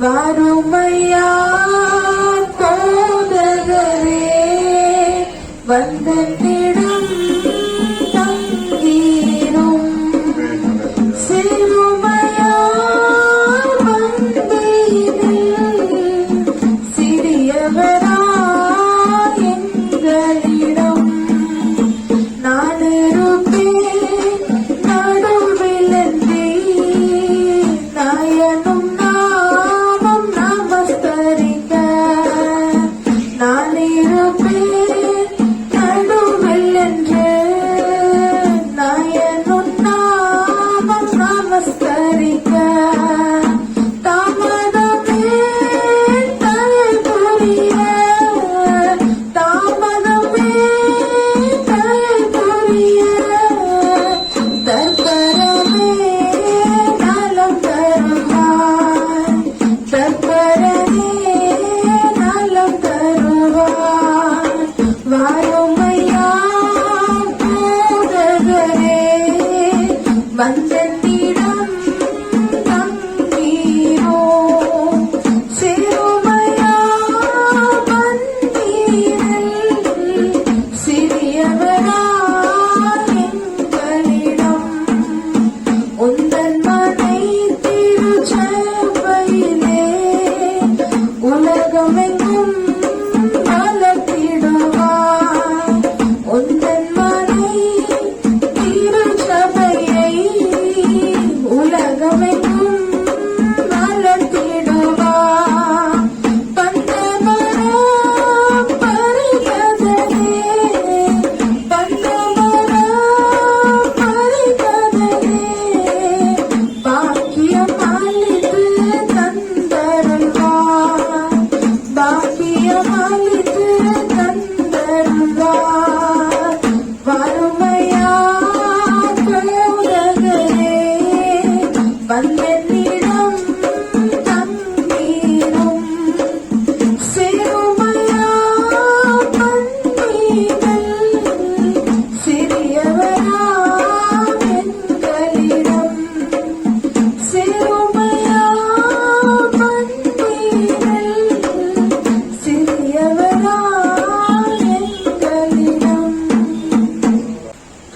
வாருமையா போதகரே வந்தனிடம் தங்கீரும் சிறுமையா வந்தீனில் சிறியவரா எங்களிடம் நான் இருப்பேன் நடுவிலன்றி நாயனும் நாமம் நமஸ்கரிக்க நான் இருப்பேன் நடுவிலன்று நாயனும் நாமம் நமஸ்கரிக்க வந்தனிடம் தங்கீரோ சிறுமையா வந்தீனில் சிறியவரா எங்களிடம் உந்தன் மனை திருச்சபையிலே உலகமெங்கும் வளர்த்திடுவார் உந்தன் மனை திருச்சபையை உலகமெங்கும் வளர்த்திடுவார் பந்தமரம் பறிகதலே பந்தமரம் பறிகதலே பாக்கியம் அளித்து தந்தருள்வார் பாக்கியம் அளித்து தந்தருள்வார் வறுமையா போதகரே வந்தனிடம் தங்கீரும் சிறுமையா வந்தீனில் சிறியவரா எங்களிடம் சிறுமையா வந்தீனில் சிறியவரா எங்களிடம்.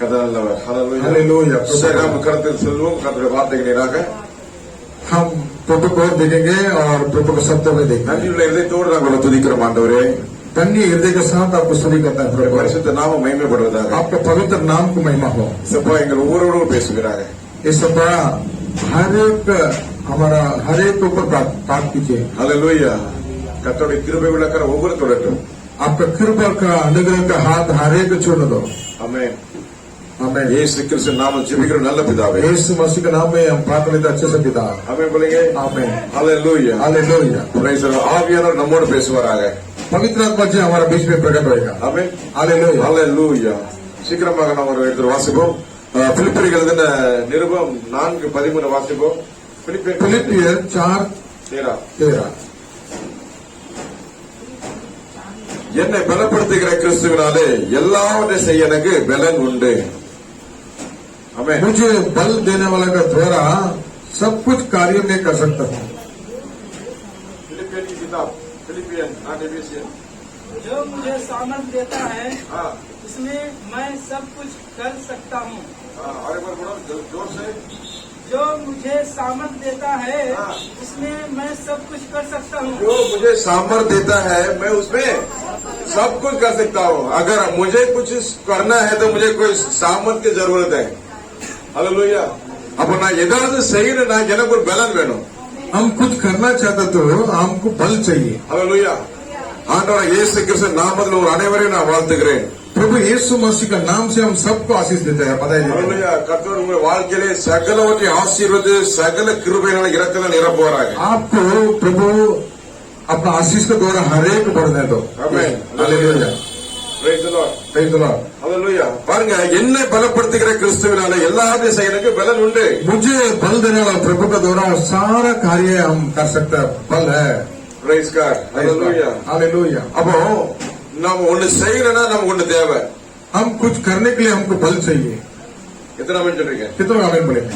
கதறல்லவர். ஹalleluya. சரி, நாம் கருத்தில் செல்வோம். கர்த்தருடைய வார்த்தைக்கு நேராக हम प्रभु को देखेंगे और प्रभु को शब्द में देखेंगे. நன்றியுள்ள இதயத்தோடு நாங்கள் துதிக்கிறோம் ஆண்டவரே. धन्य हृदय के साथ आपको स्तुति करता है प्रभु. பரிசுத்த நாமம் மகிமைப்படுவதாக. आपके पवित्र नाम को महिमा हो. சப்பா எங்கள் ஒவ்வொருவரோடும் பேசுகிறாங்க. इस सभा हर एक ऊपर बात कीजिए. ஹalleluya. கர்த்தருடைய கிருபை விளக்கிற ஒவ்வொரு தொடட்டும். आपका कृपा का अनुग्रह का हाथ हर एक छोड़ दो. ஆமென். आमेन. இயேசு கிறிஸ்து நாமம் ஜெபிக்கிற நல்ல பிதாவே. यीशु मसीह के नाम में हम प्रार्थना करते अच्छे से पिता. ஆமென் बोलेंगे. आमेन. ஹalleluya. हालेलुया. Praise the Lord. ஆவியானவர் நம்மோடு பேசுவாராக. पवित्र आत्मा जी हमारे बीच में प्रकट होएगा. ஆமென். हालेलुया. ஹalleluya. சீக்கிரமாக நாம் ஒரு எடுத்து வாசிப்போம். பிலிப்பியர்கள் எழுதின நிருபம் 4:13 வாசிப்போம். फिलिपियर 4:13. என்னை பலப்படுத்துகிற கிறிஸ்துவினாலே எல்லாவற்றை செய்ய எனக்கு பலன் உண்டு. आमेन. मुझे बल देने वाला का द्वारा सब कुछ कार्य में कर सकता हूँ. फिलिपियन की किताब फिलिपियन नॉट एफिशिएंट. जो मुझे सामर्थ देता है हाँ इसमें मैं सब कुछ कर सकता हूँ. और एक बार बोलो जोर से. जो मुझे सामर्थ देता है हाँ. इसमें मैं सब कुछ कर सकता हूँ. जो मुझे सामर्थ देता है मैं उसमें सब कुछ कर सकता हूँ. अगर मुझे कुछ करना है तो मुझे कोई सामर्थ की जरूरत है. हालेलुया. அப்ப நான் ஏதாவது செய்யணும்னா எனக்கு ஒரு பலன் வேணும். हम कुछ करना चाहते तो हमको बल चाहिए. हालेलुया. ஆண்டவர் இயேசு கிறிஸ்து நாமத்தில் ஒரு அனைவரையும் நான் வாழ்த்துகிறேன். प्रभु यीशु मसीह का नाम से हम सबको आशीष देते हैं. पता है. हालेलुया. கர்த்தர் உங்கள் வாழ்க்கையிலே சகலவற்றை ஆசீர்வதித்து சகல கிருபையினால் இரக்கத்தால் நிரப்புவாராக. आपको प्रभु अपना आशीष के द्वारा हर एक बढ़ने दो. Amen. Hallelujah. Praise the Lord. Praise the Lord. Hallelujah. பாருங்க, என்னை பலப்படுத்துகிற கிறிஸ்துவினால எல்லாத்தையும் செய்ய எனக்கு பலன் உண்டு. मुझे बल देने वाला प्रभु के द्वारा सारा कार्य हम कर सकते हैं. बल है. Praise God. हालेलुया. हालेलुया. அப்போ நாம ஒண்ணு செய்யறோம்னா நமக்கு ஒண்ணு தேவை. हम कुछ करने के लिए हमको बल चाहिए. எத்தனை மணி சொல்றீங்க? कितना आमेन बोलेंगे.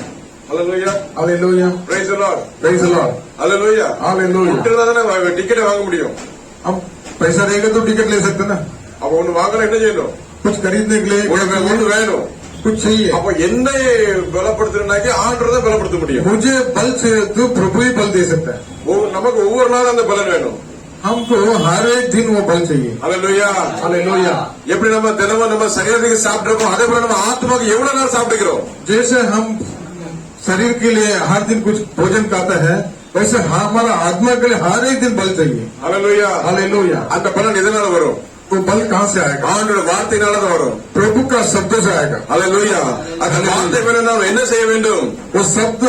Hallelujah. Hallelujah. Praise the Lord. Praise the Lord. Hallelujah. Hallelujah. தானே டிக்கெட் வாங்க முடியும். हम पैसा रहेगा तो टिकट ले सकते ना. அப்ப ஒண்ணு வாங்கணும் என்ன செய்யணும்? कुछ खरीदने के लिए ஒண்ணு வேணும். कुछ चाहिए. அப்ப என்னை பலப்படுத்துறனாக்கி ஆண்டவர் தான் பலப்படுத்த முடியும். मुझे बल से तो प्रभु ही बल दे सकता है. நமக்கு ஒவ்வொரு நாளும் அந்த பலன் வேணும். हमको हर एक दिन वो बल चाहिए. Hallelujah. Hallelujah. எப்படி நம்ம தினமும் நம்ம சரீரத்துக்கு சாப்பிட்டுறோம் அதே போல நம்ம ஆத்மாவுக்கு எவ்வளவு நேரம் சாப்பிட்டுக்கிறோம். जैसे हम शरीर के लिए हर दिन कुछ भोजन खाता है वैसे हमारा आत्मा के लिए हर एक दिन बल चाहिए. Hallelujah. Hallelujah. அந்த பலன் எதனால வரும்? वो बल कहाँ से आएगा? ஆண்டோட வார்த்தையினால தான் வரும். प्रभु का शब्द से आएगा. Hallelujah. அந்த வார்த்தை மேல நாம் என்ன செய்ய வேண்டும்? वो शब्द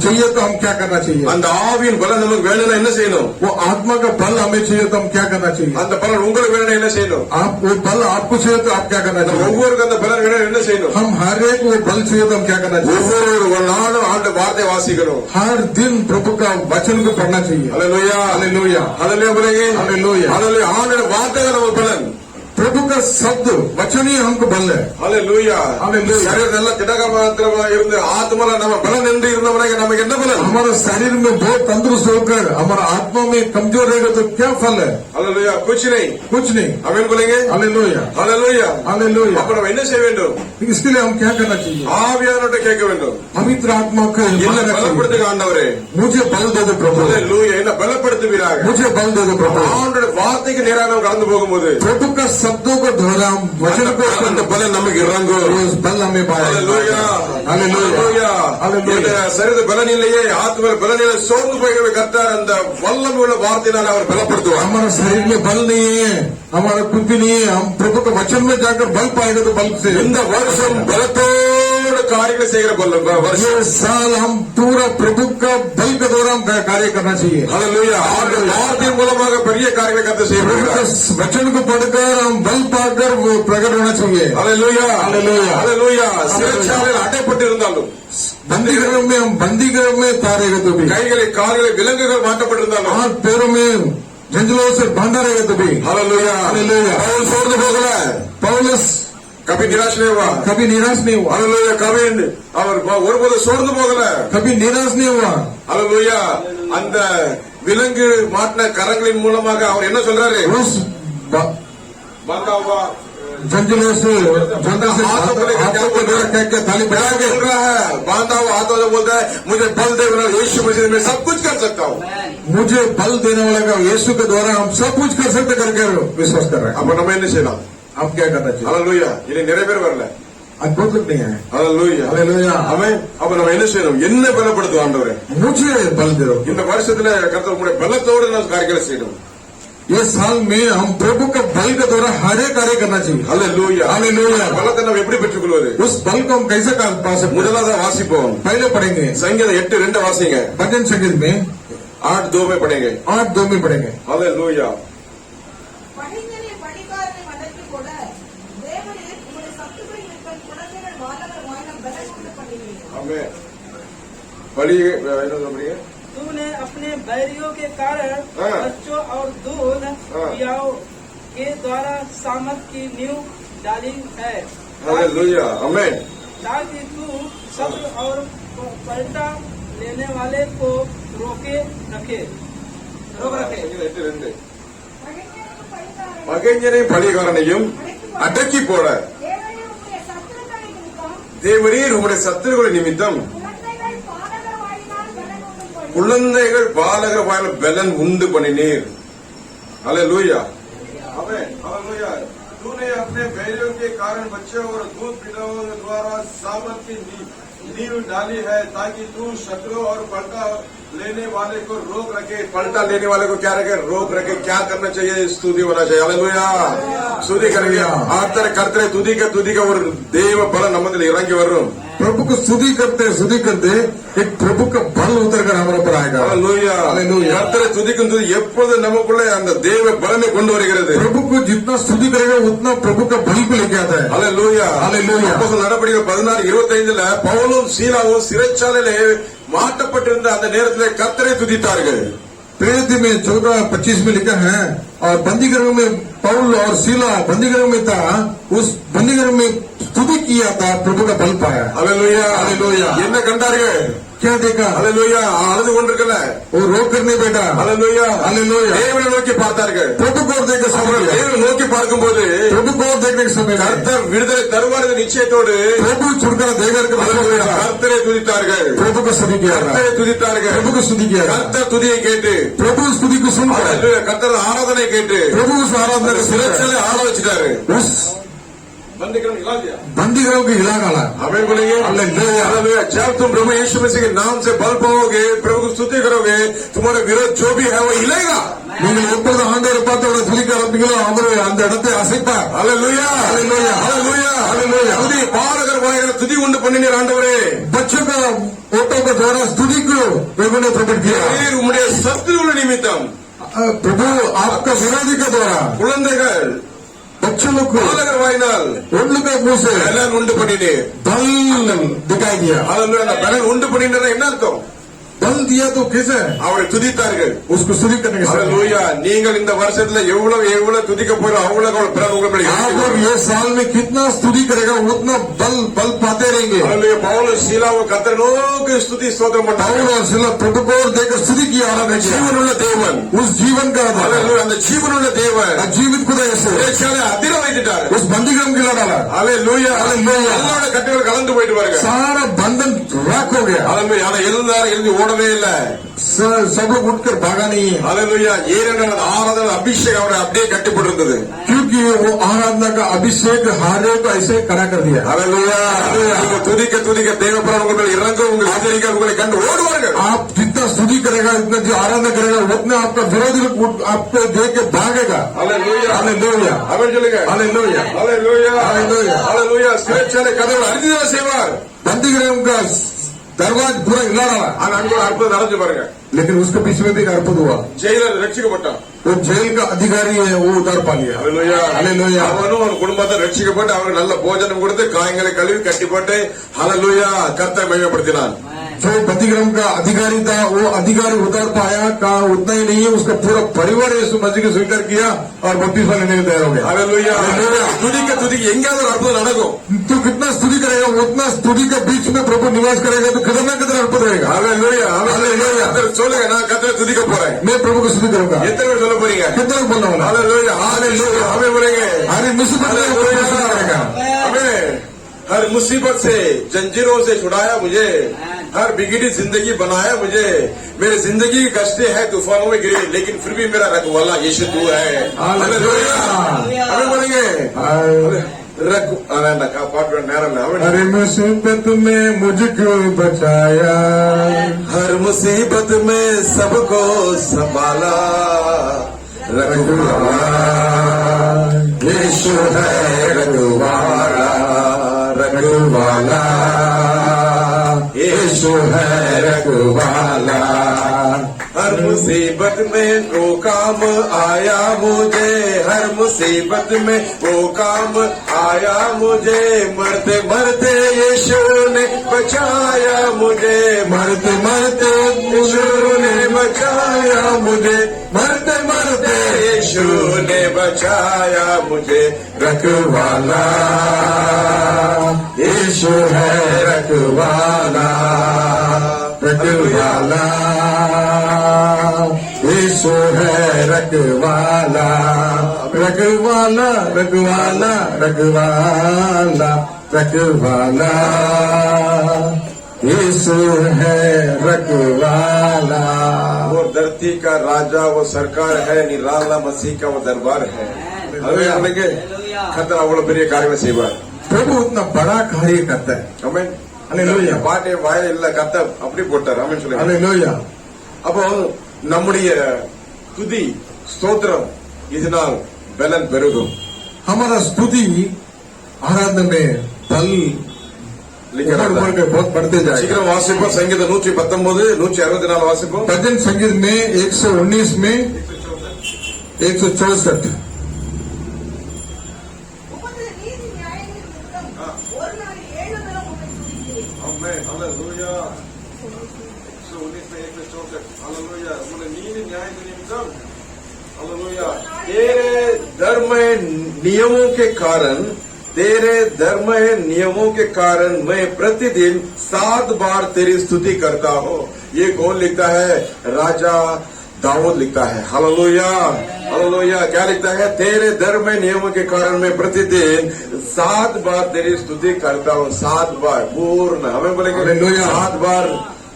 चाहिए तो हम क्या करना चाहिए? அந்த ஆவியின் பலன் நமக்கு வேணும்னா என்ன செய்யணும்? वो आत्मा का बल हमें चाहिए तो हम क्या करना चाहिए? அந்த பலன் உங்களுக்கு வேணும்னா என்ன செய்யணும்? आप वो बल आपको चाहिए तो आप क्या करना चाहिए? ஒவ்வொருக்கு அந்த பலன் வேணும் என்ன செய்யணும்? हम हर एक वो बल चाहिए तो हम क्या करना चाहिए? ஒவ்வொரு நாளும் ஆண்டு வார்த்தை வாசிக்கணும். हर दिन प्रभु का वचन को पढ़ना चाहिए. Hallelujah. Hallelujah. Hallelujah बोलेंगे. Hallelujah. Hallelujah. ஆண்டோட வார்த்தை தான் நமக்கு பலன். प्रभु का शब्द वचन ही हमको बल है. Hallelujah. Hallelujah. சரீரம் நல்லா திடக மாத்திரமா இருந்து ஆத்மால நம்ம பலன் என்று இருந்தவனாக நமக்கு என்ன பலன்? हमारा शरीर में बहुत तंदुरुस्त होकर हमारा आत्मा में कमजोर रहेगा तो क्या फल है? Hallelujah. कुछ नहीं. कुछ नहीं. आमीन बोलेंगे. Hallelujah. Hallelujah. Hallelujah. அப்ப நம்ம என்ன செய்ய வேண்டும்? इसके लिए हम क्या करना चाहिए? ஆவியானவர்கிட்ட கேட்க வேண்டும். पवित्र आत्मा को என்ன मांगना चाहिए. பலப்படுத்துக ஆண்டவரே. मुझे बल दे दो प्रभु. Hallelujah. என்ன பலப்படுத்துவீராக. मुझे बल दे दो प्रभु. ஆண்டோட வார்த்தைக்கு நேராக நாம் கடந்து போகும்போது प्रभु का शब्दों को द्वारा हम वचन को அந்த பலன் நமக்கு இறங்கும். उस बल हमें पाएगा. Hallelujah. Hallelujah. இந்த சரீர பலன் இல்லையே ஆத்ம பலன் இல்லை சோர்ந்து போகிற கர்த்தர் அந்த வல்லமை உள்ள வார்த்தையினால் அவர் பலப்படுத்துவார். हमारा शरीर में बल नहीं है, हमारा कुछ भी नहीं है. हम प्रभु के वचन में जाकर बल पाएगा तो बल से இந்த வருஷம் பலத்தோடு காரியங்களை செய்கிற வருஷம். ये साल हम पूरा प्रभु का बल के द्वारा हम कार्य करना चाहिए. Hallelujah. ஆண்டவர் வார்த்தையின் மூலமாக பெரிய காரியங்களை கர்த்தர் प्रभु செய்கிறார். के वचन को पढ़कर हम बल पाकर वो प्रकट होना चाहिए. Hallelujah. Hallelujah. Hallelujah. சிறைச்சாலையில் அடைப்பட்டு இருந்தாலும் बंदीगृह में हम बंदीगृह में तारेगा तो भी கைகளை கால்களை விலங்குகள் மாட்டப்பட்டிருந்தாலும் हाथ पैरों में झंझलों से बांधा रहेगा तो भी Hallelujah. Hallelujah. பவுல் சோர்ந்து போகல. पौलुस கபி நிராश नहीं हुआ. कभी निराश नहीं हुआ. Hallelujah. கபி அவர் ஒருபோது சோர்ந்து போகல. कभी निराश नहीं हुआ. Hallelujah. அந்த விலங்கு மாட்டின கரங்களின் மூலமாக அவர் என்ன சொல்றாரு? उस बांधा झंझलों से हाथों को कह के थाली बजा के बोल रहा है बांधा हुआ हाथों से बोलता है मुझे बल दे यीशु मसीह में सब कुछ कर सकता हूँ. मुझे बल देने वाले का यीशु के द्वारा हम सब कुछ कर सकते करके विश्वास कर रहे हैं. அப்ப நம்ம என்ன செய்யலாம்? आप क्या करना चाहिए? Hallelujah. இது நிறைய பேர் வரல. अद्भुत लोग नहीं है. Hallelujah. Hallelujah. ஆமென். அப்ப நம்ம என்ன செய்யணும்? என்ன பலப்படுத்தும் ஆண்டவரே? मुझे बल दे दो. இந்த வருஷத்துல கர்த்தர் உங்களுடைய பலத்தோடு நம்ம காரியங்களை செய்யணும். ये साल में हम प्रभु का बल के द्वारा हर एक कार्य करना चाहिए. Hallelujah. Hallelujah. பலத்தை நம்ம எப்படி பெற்றுக்கொள்வது? उस बल को हम कैसे पा सकते हैं? முதலாவது வாசிப்போம். पहले पढ़ेंगे संगीत 8:2 வாசிங்க. भजन संगीत में 8:2 में पढ़ेंगे. 8:2 में पढ़ेंगे. Hallelujah. பணிஞரே பணிக்காரனை வதக்கிக் கொட, தேவனே உம்முடைய சத்துருக்களை நிற்கும் குழந்தைகள் வானவர் வாயில பலன் உண்டு பண்ணுவீர். ஆமென். பலி என்ன சொல்றீங்க? तूने अपने बैरियों के कारण हाँ। बच्चों और दूध हाँ। पियाओ के द्वारा सामत की नींव डाली है Hallelujah. Amen. ताकि तू सब्र और पलटा लेने वाले को रोक रखे. संगीत 8:2. பணிஞரையும் பணிக்காரனையும் பகைஞரையும் பழிகாரனையும் அடக்கி போட தேவனே உம்முடைய சத்துருக்களை நிற்கும் தேவரீர் உங்களுடைய சத்துருக்களை நிமித்தம் குழந்தைகள் பாதகர் வாயினால் பலன் உண்டு பண்ணுவீர். குழந்தைகள் பாலகர் வாயில பலன் உண்டு பண்ணினீர். Hallelujah. Amen. Hallelujah. तूने अपने बैरियों के कारण बच्चों और दूध पिताओं के द्वारा सामर्थ की नींव डाली है ताकि तू शत्रु और पलटा लेने वाले को रोक रखे. पलटा लेने वाले को क्या रखे? रोक रखे. क्या करना चाहिए? स्तुति होना चाहिए. Hallelujah. स्तुति करेंगे. आतर करते तुदी का और देव बल नमन इरंगी वरुण प्रभु को स्तुति करते एक प्रभु का बल उतर कर हमारे ऊपर आएगा. Hallelujah. Hallelujah. கர்த்தரை துதிக்கும் துதி எப்பொழுது நமக்குள்ளே அந்த தேவ பலனை கொண்டு வருகிறது. प्रभु को जितना स्तुति करेगा उतना प्रभु का बल को लेके आता है. Hallelujah. Hallelujah. அப்போஸ்தலர் நடபடிகள் 16:25 பவுலும் சீலாவும் சிறைச்சாலையிலே மாட்டப்பட்டிருந்த அந்த நேரத்திலே கர்த்தரை துதித்தார்கள். प्रेरित में 14:25 में लिखा है, और बंदीगृह में पौल और सीला बंदीगृह में था, उस बंदीगृह में स्तुति किया था, प्रभु का बल पाया। ஹalleluya ஹalleluya. என்ன கண்டார்கள்? क्या देखा? ஹalleluya அழுது கொண்டிருக்கல. वो रो कर नहीं बैठा। ஹalleluya ஹalleluya. தேவனை நோக்கி பார்த்தார்கள். प्रभु को देखकर அவர்கள் समय, தேவனை நோக்கி பார்க்கும்போது प्रभु को देखने के समय கர்த்தர் விடுதலை தருவார் என்ற நிச்சயத்தோடு प्रभु छुटकारा देगा करके ஹalleluya கர்த்தரை துதித்தார்கள். प्रभु को स्तुति किया, கர்த்தரை துதித்தார்கள். प्रभु को स्तुति किया, கர்த்தர் துதியை கேட்டு प्रभु स्तुति को सुनकर ஹalleluya கர்த்தர் ஆராதனை கேட்டு प्रभु उस आराधना को சிறைச்சாலை ஆள வச்சிட்டாரு. उस बंदीकरण हिला दिया. बंदीगृह को हिला डाला। हमें बोलेंगे हालेलुया. हालेलुया जब तुम प्रभु यीशु मसीह के नाम से बल पाओगे, प्रभु को स्तुति करोगे, तुम्हारे विरोध जो भी है वो हिलेगा. நீங்கள் எப்பொழுது ஆண்டவரை பார்த்து அவரை துதிக்க ஆரம்பிங்களோ அவர் அந்த இடத்தை அசைப்பார்। Hallelujah hallelujah. Hallelujah hallelujah. துதி பாலகர் வாயில துதி உண்டு பண்ணினீர் ஆண்டவரே. बच्चों का ओटों के द्वारा स्तुति को प्रभु ने प्रकट किया। நீர் உம்முடைய சத்துருவுடைய நிமித்தம் प्रभु आपका विरोधी के द्वारा குழந்தைகள் बच्चों लोग को பாலகர் வாயினால் उन लोग के मुंह से பலன் உண்டு பண்ணினீர். बल दिखाई दिया। हालेलुया அந்த பலன் உண்டு பண்ணினீர் என்ன அர்த்தம்? बल दिया तो कैसे? அவரை துதித்தார்கள். उसको स्तुति करने के समय हालेलुया நீங்கள் இந்த வருஷத்துல எவ்வளவு துதிக்க போறோம் அவ்வளவு பலன் உங்களுக்கு आप लोग ये साल में कितना स्तुति करेगा उतना बल पाते रहेंगे। हालेलुया பவுல் சீலாவை கர்த்தர் நோக்கி ஸ்துதி ஸ்தோத்திரம் பண்ணாங்க. पौल और सीला प्रभु को देखकर स्तुति की आराधना किया। ஜீவனுள்ள தேவன் उस जीवन का आधार, हालेलुया அந்த ஜீவனுள்ள தேவன் जीवित खुदा से சிறைச்சாலை அதிர வைத்துட்டாரு. उस बंदीगृह में गिरा डाला। Hallelujah hallelujah. எல்லாரோட கட்டுகள் கலந்து போயிட்டு பாருங்க. सारा बंधन राख हो गया। हालेलुया ஆனா எல்லாரும் எழுந்து ஓடவே இல்ல. सब लोग उठकर भागा नहीं है, हालेलुया ஏனென்றால் அந்த ஆராதனை அபிஷேகம் அவரை அப்படியே கட்டிப்பட்டிருந்தது. क्योंकि वो आराधना का अभिषेक हारे को ऐसे करा कर दिया। हालेलुया நீங்க துதிக்க துதிக்க தேவபுரம் உங்கள் மேல் இறங்கும், உங்கள் எதிரிகள் உங்களை கண்டு ஓடுவார்கள். आप जितना स्तुति करेगा इतना जो आराधना करेगा उतना आपका विरोधी लोग आपको देख के भागेगा। Hallelujah hallelujah. அவன் சொல்லுங்க हालेलुया. Hallelujah hallelujah. हालेलुया சிறைச்சாலை கதவுகள் அரிதிதான் செய்வார். बंदीगृह का दरवाजा पूरा हिला डाला, ஆனா அங்க ஒரு அற்புதம் நடந்து பாருங்க. लेकिन उसके पीछे में भी एक अद्भुत हुआ। ஜெயிலர் ரட்சிக்கப்பட்டான். वो जेल का अधिकारी है, वो उधार पा लिया। Hallelujah hallelujah. அவனும் அவன் குடும்பத்தை ரட்சிக்கப்பட்டு அவனுக்கு நல்ல போஜனம் கொடுத்து காயங்களை கழுவி கட்டி போட்டு हालेलुया கர்த்தரை மகிமைப்படுத்தினான். जो बंदीगृह का अधिकारी था वो अधिकारी उधार पाया का उतना ही नहीं है, उसका पूरा परिवार यीशु मसीह को स्वीकार किया और बपतिस्मा लेने के तैयार हो गया। Hallelujah hallelujah. துதிக்க துதிக்க எங்கேயாவது ஒரு அற்புதம் நடக்கும். तो कितना स्तुति करेगा उतना स्तुति के बीच में प्रभु निवास करेगा तो कितना कितना अद्भुत रहेगा। हालेलुया हालेलुया கர்த்தர் சொல்லுங்க நான் கர்த்தரை துதிக்க போறேன். मैं प्रभु को स्तुति करूंगा। எத்தனை பேர் சொல்ல போறீங்க? कितना लोग बोलना होगा? हालेलुया हालेलुया हमें बोलेंगे अरे मुसीबत में वो प्रभु स्तुति करेगा। हमें हर मुसीबत से जंजीरों से छुड़ाया मुझे, हर बिगड़ी जिंदगी बनाया मुझे, मेरी जिंदगी की कष्टें हैं तूफानों में गिरी लेकिन फिर भी मेरा रखवाला यीशु तू है। हालेलुया हमें बोलेंगे पाठ நேரம் अरे मुसीबत में मुझको बचाया, हर मुसीबत में सबको संभाला, रखवाला यीशु है, रखवाला रखवाला यीशु है, रखवाला। हर मुसीबत में वो काम आया मुझे, हर मुसीबत में वो काम आया मुझे, मरते मरते यीशु ने बचाया मुझे, मरते मरते यीशु ने बचाया मुझे, मरते मरते यीशु ने बचाया मुझे, रखवाला यीशु है, रखवाला रखवाला यीशु है, रखवाला रखवाला रखवाला रखवाला रखवाला यीशु है, रखवाला। वो धरती का राजा वो सरकार है, निराला मसीह का वो दरबार है। हमें बोलेंगे खतरा अவ்வளவு பெரிய காரியங்களை செய்வார். प्रभु उतना बड़ा कार्य करता है। ஆமென் Hallelujah. பாட்டே வாய இல்ல கத்த அப்படி போட்டார். ஆமென் சொல்லுங்க. हालेलुया. அப்போ நம்முடைய துதி ஸ்தோத்திரம் இதனால் பலன் பெருகும். हमारा स्तुति आराधना में बल बढ़ के बहुत बढ़ते जाएगा। சீக்கிரம் வாசிப்போம். சங்கீதம் 119 164 வாசிப்போம். भजन संगीत में 119 में 164 உமது நீதி நியாயங்களின் நிமித்தம் ஒரு நாள் 7 தரம் உம்மை துதிக்கிறேன். ஆமென் ஹalleluya 119 में 164 ஹalleluya. உங்களுடைய நீதி न्याय के निमित्तम हालेलुया तेरे धर्ममय नियमों के कारण तेरे धर्ममय नियमों के कारण मैं प्रतिदिन 7 बार तेरी स्तुति करता हूँ। ये कौन लिखता है? राजा दाऊद लिखता है। हालेलुया हालेलुया क्या लिखता है? तेरे धर्ममय नियमों के कारण मैं प्रतिदिन 7 बार तेरी स्तुति करता हूँ। 7 बार पूर्ण हमें बोलेंगे हालेलुया। 7 बार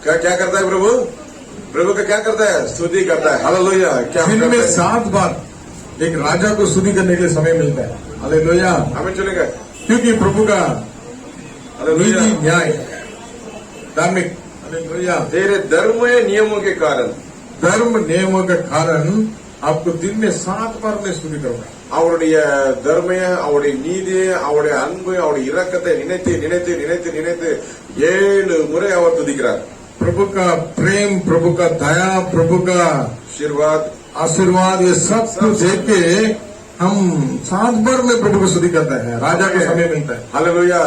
क्या करता है प्रभु? प्रभु का क्या करता है? स्तुति करता है। हालेलुया क्या दिन करता में है? 7 बार एक राजा को स्तुति करने के लिए समय मिलता है। हालेलुया। हमें चलेगा क्योंकि प्रभु का हालेलुया नीति न्याय धार्मिक हालेलुया तेरे धर्ममय नियमों के कारण धर्म नियमों के कारण आपको दिन में 7 बार मैं स्तुति करूंगा। அவருடைய தர்மைய அவருடைய நீதியை அவருடைய அன்பு அவருடைய இரக்கத்தை நினைத்து நினைத்து நினைத்து நினைத்து 7 முறை அவர் துதிக்கிறார்। प्रभु का प्रेम, प्रभु का दया, प्रभु का आशीर्वाद ये सब कुछ देख के हम 7 बार में प्रभु को स्तुति करते हैं। राजा को समय मिलता है। हालेलुया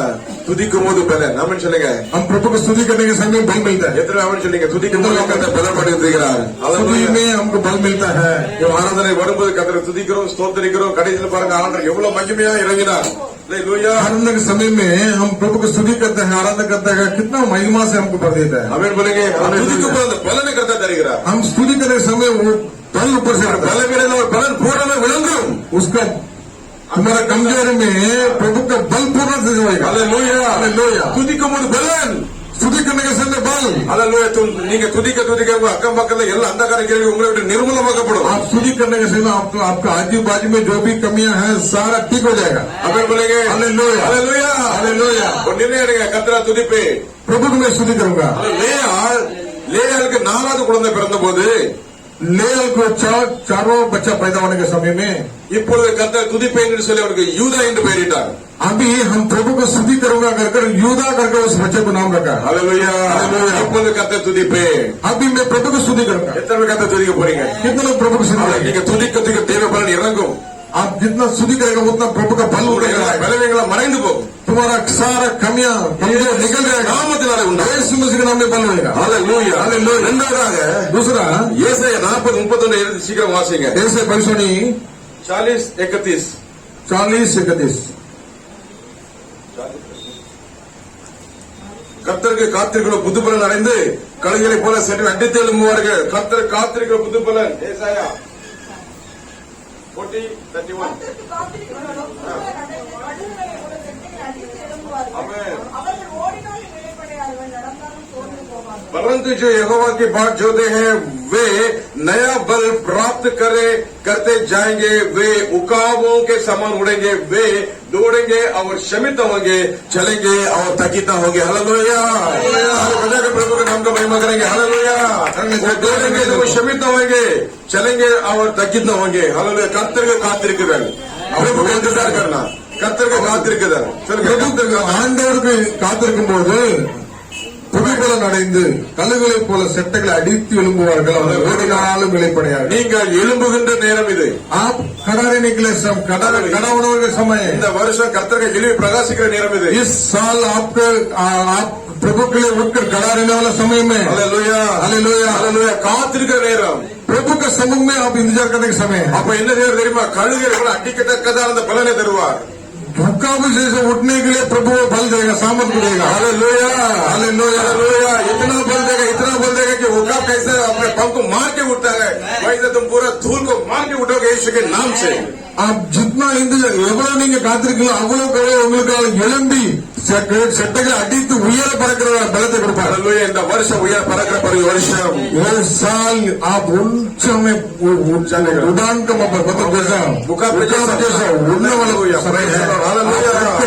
துதிக்கும் போது பலன் நம்ம சொல்லுங்க हम प्रभु को स्तुति करने के समय बल मिलता है। எத்தனை அவன் சொல்லுங்க துதிக்கும் போது கர்த்தர் பலப்படி துதிக்கிறார்। स्तुति में हमको बल मिलता है। ஆராதனை வரும்போது கர்த்தரை துதிக்கிறோம் ஸ்தோத்திரிக்கிறோம் கடைசியில் பாருங்க ஆண்டவர் எவ்வளவு மகிமையா இறங்கினார்। हालेलुया आराधना के समय में हम प्रभु को स्तुति करते हैं, आराधना करते हैं, कितना महिमा से हमको भर देता है। அவன் बोलेंगे துதிக்கும் போது அந்த பலனை கர்த்தர் தருகிறார்। हम स्तुति करने के समय वो बल ऊपर से आता है। பலன் மேல ஒரு பலன் பூரணமா விளங்கும்। उसका हमारा कमजोरी में प्रभु का बल पूर्ण से होगा। Hallelujah hallelujah. துதிக்கும் போது பலன் स्तुति करने के समय बल। हालेलुया நீங்க துதிக்க துதிக்க உங்க அக்கம் பக்கத்துல எல்லா अंधकार கேள்வி உங்களை விட்டு நிர்மூலமாக்கப்படும்। आप स्तुति करने के समय आपको आपका आजू बाजू में जो भी कमियां हैं सारा ठीक हो जाएगा। அவன் बोलेंगे हालेलुया हालेलुया हालेलुया। ஒரு निर्णय எடுங்க கர்த்தரை துதிப்பே। प्रभु को मैं स्तुति करूंगा। லேயாளுக்கு 4வது குழந்தை பிறந்த போது लेयल को चारों बच्चा पैदा होने के समय में இப்பொழுது கர்த்தர் துதிப்பேன் என்று சொல்லி அவருக்கு யூதா என்று பெயரிட்டார்। अभी हम प्रभु को स्तुति करूंगा कर यूदा करके उस बच्चे को नाम रखा। हालेलुया இப்பொழுது கர்த்தர் துதிப்பேன்। अभी मैं प्रभु को स्तुति करूंगा। எத்தனை பேர் கர்த்தர் துதிக்க போறீங்க? कितने लोग प्रभु को स्तुति करेंगे? நீங்க துதிக்க துதிக்க தேவ பலன் இறங்கும்। आप जितना स्तुति करेगा उतना प्रभु का बल उठेगा। பலவீனங்களை மறைந்து போகும்। तुम्हारा सारा कमियां कमजोर निकल जाएगा। நாமத்தினாலே உண்டாகும்। यीशु मसीह के नाम में बल होगा। Hallelujah hallelujah. இரண்டாவதாக दूसरा ஏசாயா 40:31 எழுதி சீக்கிரம் வாசிங்க। ऐसे भविष्यवाणी 40:31 40-31 கர்த்தருக்கு காத்திருக்கிற புது பலன் அடைந்து கழுகுகளை போல சென்று அடித்து எழும்புவார்கள்। கர்த்தர் காத்திருக்கிற புது பலன் ஏசாயா 40:31 கர்த்தருக்கு காத்திருக்கிறவர்களும் கடுகுகளை போல செட்டைகளை அடித்து எழும்புவார்கள். ஆமென்। அவர்கள் ஓடினாலும் இளைப்படையார்கள், நடந்தாலும் சோர்ந்து போவார்கள். परंतु जो यहोवा की बात जोते हैं वे नया बल प्राप्त करते जाएंगे। वे उकाबों के समान उड़ेंगे, वे दौड़ेंगे और शमित होंगे, चलेंगे और थकित होंगे। हालेलुया बजा के प्रभु के नाम का महिमा करेंगे। हालेलुया वो दौड़ेंगे तो वो शमित होंगे, चलेंगे और थकित होंगे। हालेलुया கர்த்தர் காத்திருக்கிறார்। प्रभु का इंतजार करना கர்த்தர் காத்திருக்கிறார்। ஆண்டவருக்கு காத்திருக்கும் போது புது பலன் அடைந்து கழுகுகளை போல செட்டைகளை அடித்து எழும்புவார்கள்। அவர் ஓடினாலும் இளைப்படையார்கள்। நீங்கள் எழும்புகின்ற நேரம் இது। आप खड़ा रहने के लिए सब खड़ा होने के समय இந்த வருஷம் கர்த்தருக்கு எழுப்பி பிரகாசிக்கிற நேரம் இது। इस साल आप प्रभु के लिए उठकर खड़ा रहने वाला समय में हालेलुया हालेलुया हालेलुया காத்திருக்கிற நேரம்। प्रभु के सम्मुख में आप इंतजार करने के समय அப்ப என்ன செய்யறது தெரியுமா? கழுகுகளை கூட அடிக்கத்தக்கதான அந்த பலனை தருவார்। भूखा से उठने के लिए प्रभु बल देगा, सामर्थ देगा। हालेलुया हालेलुया हालेलुया इतना बल देगा कि उकाब कैसे अपने पंख को मार के उठता है वैसे तुम पूरा धूल को मार के उठोगे यीशु के नाम से। आप जितना எவ்வளவு நீங்க காத்திருக்கீங்களோ அவ்வளவு உங்களுக்கு எழும்பி செட்டைகளை அடித்து உயர பறக்கிற பலத்தை கொடுப்பார்। हालेलुया இந்த வருஷம் உயர பறக்கிற வருஷம்। ये साल आप ऊंच में उड़ान का मतलब जैसा मुकाबले जैसा उड़ने वाला समय है।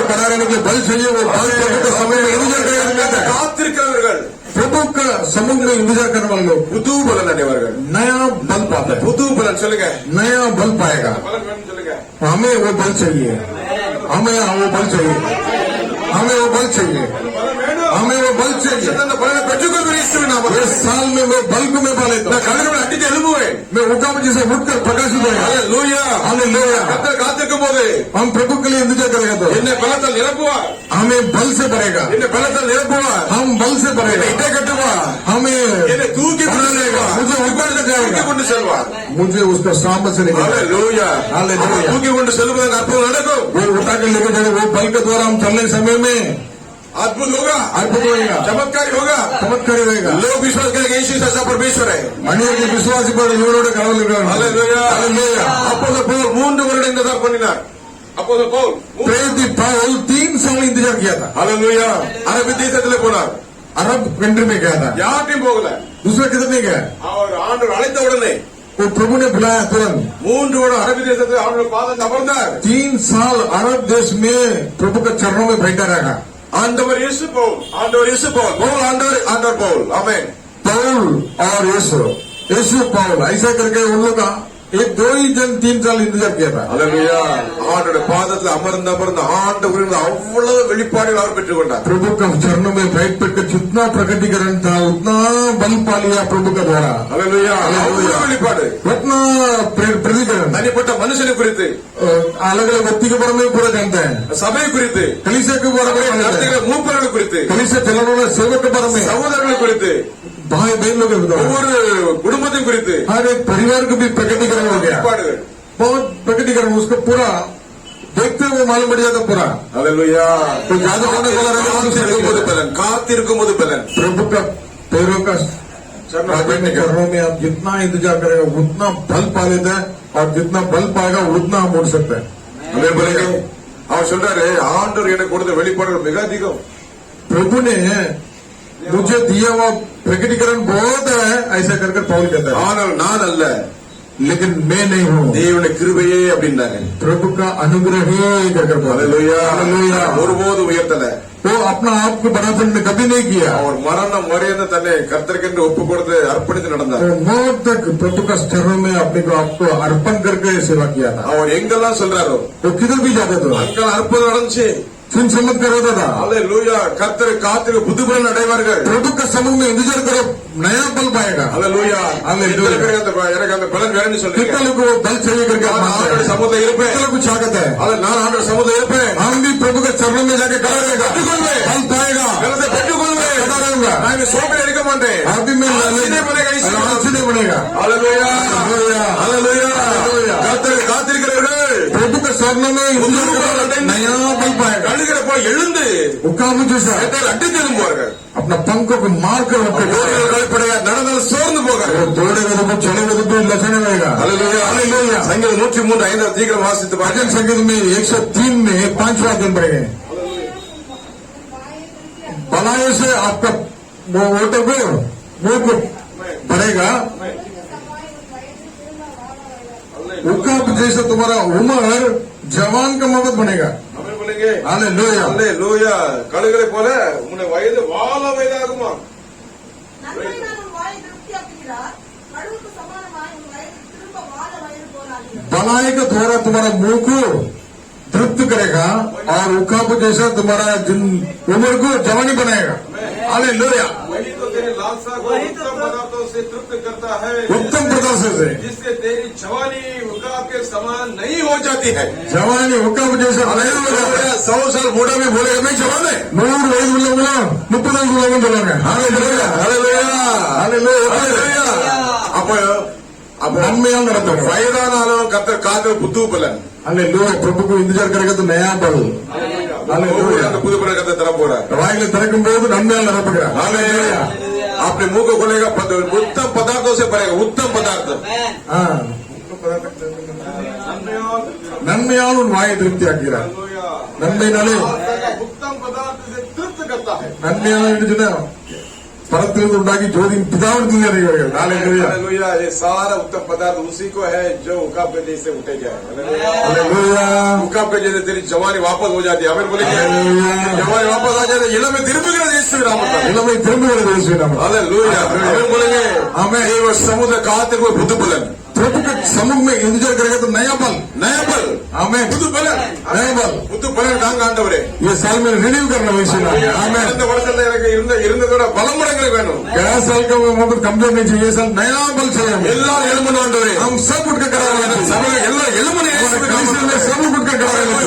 बना रहने के लिए बल चाहिए। वो बल के समय में इंतजार करने காத்திருக்கிறவர்கள் प्रभु का सम्मुख में इंतजार करने वाले लोग புது பலன் அடைவார்கள்। नया बल पाता है। புது பலன் சொல்லுங்க नया बल पाएगा। பலன் வேணும் சொல்லுங்க। हमें वो बल चाहिए, हमें वो बल चाहिए, हमें वो बल चाहिए। பலன் வேணும் हमें वो बल चाहिए। శతాన్ని బలం పెట్టుకొని ఇస్తున్నాము इस साल में वो बल को मैं पा लेता నా हूँ। కళ్ళకు అడ్డి తెలుగువే मैं उकाब जैसे उठकर प्रकाशित होगा। Hallelujah hallelujah. కర్త కాతిరుக்கும் పోదే हम प्रभु के लिए इंतजार करेगा तो ఎన్నే బలతలు నిరపువా हमें बल से भरेगा। ఎన్నే బలతలు నిరపువా हम बल से ఎన్నే भरेगा। ఇట్టే కట్టువా हमें ఎన్నే తూకి बना लेगा। मुझे ऊपर से जाएगा। తూకి సెల్వా मुझे उसका सामने से निकलेगा। హల్లెలూయా హల్లెలూయా। తూకి సెల్వదంగా అర్థం నడకు वो उठा के लेके जाएगा। वो बल के द्वारा हम चलने के समय में अद्भुत होगा अद्भुत होगा। चमत्कारी होगा चमत्कारी होगा। लोग विश्वास करेंगे यीशु ऐसा परमेश्वर है மனிதனுக்கு விசுவாசி போற இவரோட கடவுள் இருக்கிறார்। ஹalleluya ஹalleluya। அப்போஸ்தலர் பவுல் 3 வருடம் इंतजार பண்ணினார் அப்போஸ்தலர் பவுல் प्रेरित पौल 3 साल इंतजार किया था। ஹalleluya அரபி தேசத்திலே போனார் अरब कंट्री में गया था। யார்ட்டையும் போகல दूसरा किधर नहीं गया। அவர் ஆண்டவர் அழைத்த உடனே वो प्रभु ने बुलाया तुरंत। 3 வருடம் அரபி தேசத்தில் அவருடைய பாதம் அமர்ந்தார் 3 साल अरब देश में प्रभु के चरणों में बैठा रहा। ஆண்டவர் இயேசு பவுல் பவுல் ஆண்டவர் பவுல் ஆமென் पौल और यीशु पौल ऐसा करके उन लोग का एक दो ही जन 3 साल इंतजार किया था। ஹalleluya ஆண்டவருடைய பாதத்தில் அமர்ந்த ஆண்டவரின் அவ்வளவு வெளிப்பாடுகள் அவர் பெற்றுக்கொண்டார் प्रभु का चरणों में बैठ कर जितना प्रकटीकरण था उतना बल पा लिया प्रभु का द्वारा। ஹalleluya அவ்வளவு வெளிப்பாடு उतना प्रतिकरण தனிப்பட்ட மனுஷனை குறித்து अलग अलग व्यक्ति के बारे में पूरा जानते हैं। சபை குறித்து कलीसिया के बारे में जानते हैं। நடத்துகிற மூப்பர்கள் குறித்து कलीसिया चलाने वाले सेवक के बारे में, சகோதரர்கள் குறித்து भाई बहन लोग के बारे में, ஒவ்வொரு குடும்பத்தையும் குறித்து हर एक परिवार को भी प्रकटीकरण हो गया। வெளிப்பாடுகள் बहुत प्रकटीकरण उसको पूरा देखते हुए मालूम पड़ जाता पूरा। ஹalleluya तो ज्यादा होने वाला காத்திருக்கும்போது பலன் காத்திருக்கும்போது பலன் प्रभु का पैरों का चरणों में चरणों में आप जितना इंतजार करेगा उतना बल पा लेता है और जितना बल पाएगा उतना हम उड़ सकते हैं। हमें बोलेंगे அவர் சொல்றாரு ஆண்டவர் எனக்கு கொடுத்த வெளிப்பாடுகள் மிக அதிகம் प्रभु ने मुझे दिया हुआ प्रकटीकरण बहुत है ऐसा कर पौल कहता है। ஆனால் நான் அல்ல लेकिन मैं नहीं हूँ, தேவனுடைய கிருபையே அப்படின்னாரு प्रभु का अनुग्रह ही कर ஹalleluya हालेलुया। ஒருபோதும் உயர்த்தல वो अपना आप को बड़ापन में कभी नहीं किया। அவர் மரணம் வரையந்த தன்னை கர்த்தருக்கென்று ஒப்பு கொடுத்து அர்ப்பணித்து நடந்தார் वो मौत तक प्रभु का चरणों में अपने को आपको अर्पण करके सेवा किया था। அவர் எங்கெல்லாம் சொல்றாரோ वो किधर भी जाते थे அங்கெல்லாம் அற்புதம் நடந்துச்சு फिर चमत्कार होता था। ஹalleluya கர்த்தர் காத்திரு புது பலன் அடைவார்கள் प्रभु का समूह में इंतजार करो नया बल पाएगा। ஹalleluya ஹalleluya। எனக்கு அந்த பலன் வேணும்னு சொல்றீங்க कितना लोग वो बल चाहिए करके நான் मांगते ஆண்டவர் हैं। சமூகத்தில் இருப்பேன் कितना कुछ आगत है நான் ஆண்டவர் சமூகத்தில் இருப்பேன் हम भी प्रभु के चरणों में जाके खड़ा रहेगा बल पाएगा பலத்தை பெற்றுக்கொள்வேன் खड़ा रहूंगा। நான் சோம்பேறி இருக்க மாட்டேன் अभी मैं ஆசீர்வாதம் बनेगा, ईश्वर। आशीष बनेगा। ஹalleluya हालेलुया। ஹalleluya हालेलुया। கர்த்தரை காத்திருக்கிறவர்கள் प्रभु के चरणों में इंतजार करो नया बल पाएगा। கழுகிறப்போ எழுந்து उकाब जैसा அடி திரும்புவார்கள் अपना पंखों को मार कर ஓடுகள் கழிப்படைய நடந்தால் சோர்ந்து போகிறார்கள் दौड़ेगा तो चलेगा तो लचने रहेगा। ஹalleluya हालेलुया। சங்கீதம் 103 5 சீக்கிரம் வாசித்து भजन பாருங்க संगीत में 103 में 5वां दिन पड़ेंगे। भलाई से आपका वो वोटर को मुंह को पड़ेगा। उकाब जैसा तुम्हारा उम्र जवान का मदद बनेगा। அவன் बोलेंगे हालेलुया। ஹalleluya கழுகளை போல உன்னுடைய வயது வாழ வயதாகுமா நன்மையினால் உன் வாயை திருப்தியாக்குகிறார். கழுவுக்கு சமானமாய் உன் வயது திரும்ப வாழ வயது போலாகிறது. भलाई के द्वारा तुम्हारा मुंह को तृप्त करेगा और उकाब जैसा तुम्हारा उम्र को जवानी बनाएगा। हालेलुया। वही तो तेरे लालसा को उत्तम पदार्थों से तृप्त करता है उत्तम प्रदर्श से जिससे तेरी जवानी उकाब के समान नहीं हो जाती है जवानी उकाब जैसा नया हो जाता है। 100 साल बूढ़ा भी बोलेगा मैं जवान है 100 वयसु உள்ளவங்க 30 வயசு உள்ளவங்க சொல்லுவாங்க। ஹalleluya ஹalleluya அப்ப நன்மையால் நடத்துங்க। வயதானாலும் கர்த்தர் காத்து புது பலன் हालेलुया। प्रभु को इंतजार करेगा तो नया बल। ஹalleluya அந்த புது பலன் கர்த்தர் தர போறார் வாயில திறக்கும் போது நன்மையால் நிரப்புகிறார்। हालेलुया अपने मुंह को खोलेगा उत्तम पदार्थों से भरेगा उत्तम पदार्थ हाँ। நன்மையால் உன் வாயை திருப்தி ஆக்கிறார்। நன்மையினாலே उत्तम पदार्थ से तृप्त करता है நன்மையான பரத்திலிருந்து உண்டாக்கி ஜோதியின் பிதாவிடத்தில் இறங்குவார்கள்। हालेलुया। हालेलुया ये सारा उत्तम पदार्थ उसी को है जो उकाब के जैसे उठेगा हालेलुया। उकाब के जैसे तेरी जवानी वापस हो जाती है हमें बोलेंगे जवानी वापस आ जाती है इलमे திரும்புகிறது இயேசு நாமத்தில் இளமை திரும்புகிறது இயேசுவின் நாமத்தில்। हालेलुया हमें बोलेंगे आमेन। ये समुद्र कातिर को बुद्ध बुलन प्रभु के सम्मुख में इंतजार करेगा तो नया बल, हमें புது பலன் नया बल புது பலன் தாங்க ஆண்டவரே ये साल में रिन्यू करना वैसे हमें இந்த வருஷத்துல எனக்கு இருந்ததோட பலமுறைகள் வேணும் क्या साल का मतलब कमजोर नहीं चाहिए, साल नया बल चाहिए हमें। எல்லாரும் எழுமணும் ஆண்டவரே हम सब उठ के करा रहे हैं, சபையில எல்லாரும் எழுமணும் सब उठ के करा रहे हैं।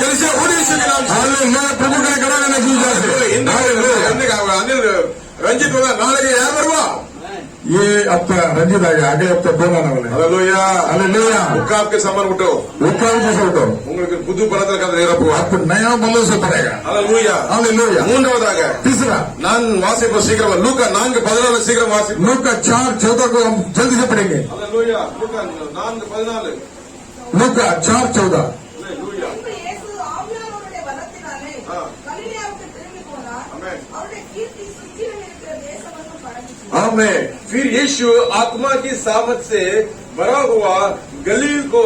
కలిసి ఓడిస్తున్నా प्रभु के करा रहे அனில் ரஞ்சித் நாளைக்கு யார் வருவா ये हफ्ता रंजित आ गया, आगे हफ्ता कौन आने वाले? Hallelujah hallelujah. आपके सामान उठो उठा जैसे उठो, உங்களுக்கு புது பலத்தில் கதை நிரப்புவா आपको नया बलों से पड़ेगा। Hallelujah hallelujah. மூன்றாவதாக तीसरा, நான் வாசிப்ப சீக்கிரம் லூக்கா 4:14 சீக்கிரம் வாசிப்போம் लूका 4:14 को हम जल्दी से पढ़ेंगे। हालेलुया லூக்கா 4:14 लूका 4:14। हालेलुया பின்பு இயேசு ஆவியானவருடைய பலத்தினாலே ஆ. கலிலேயாவுக்கு திரும்பி போனார். ஆமென். அவருடைய கீர்த்தி சுற்றிலும் இருக்கிற தேசமெங்கும் பரவிச்சு. आमेन। फिर यीशु आत्मा की सामर्थ से भरा हुआ गलील को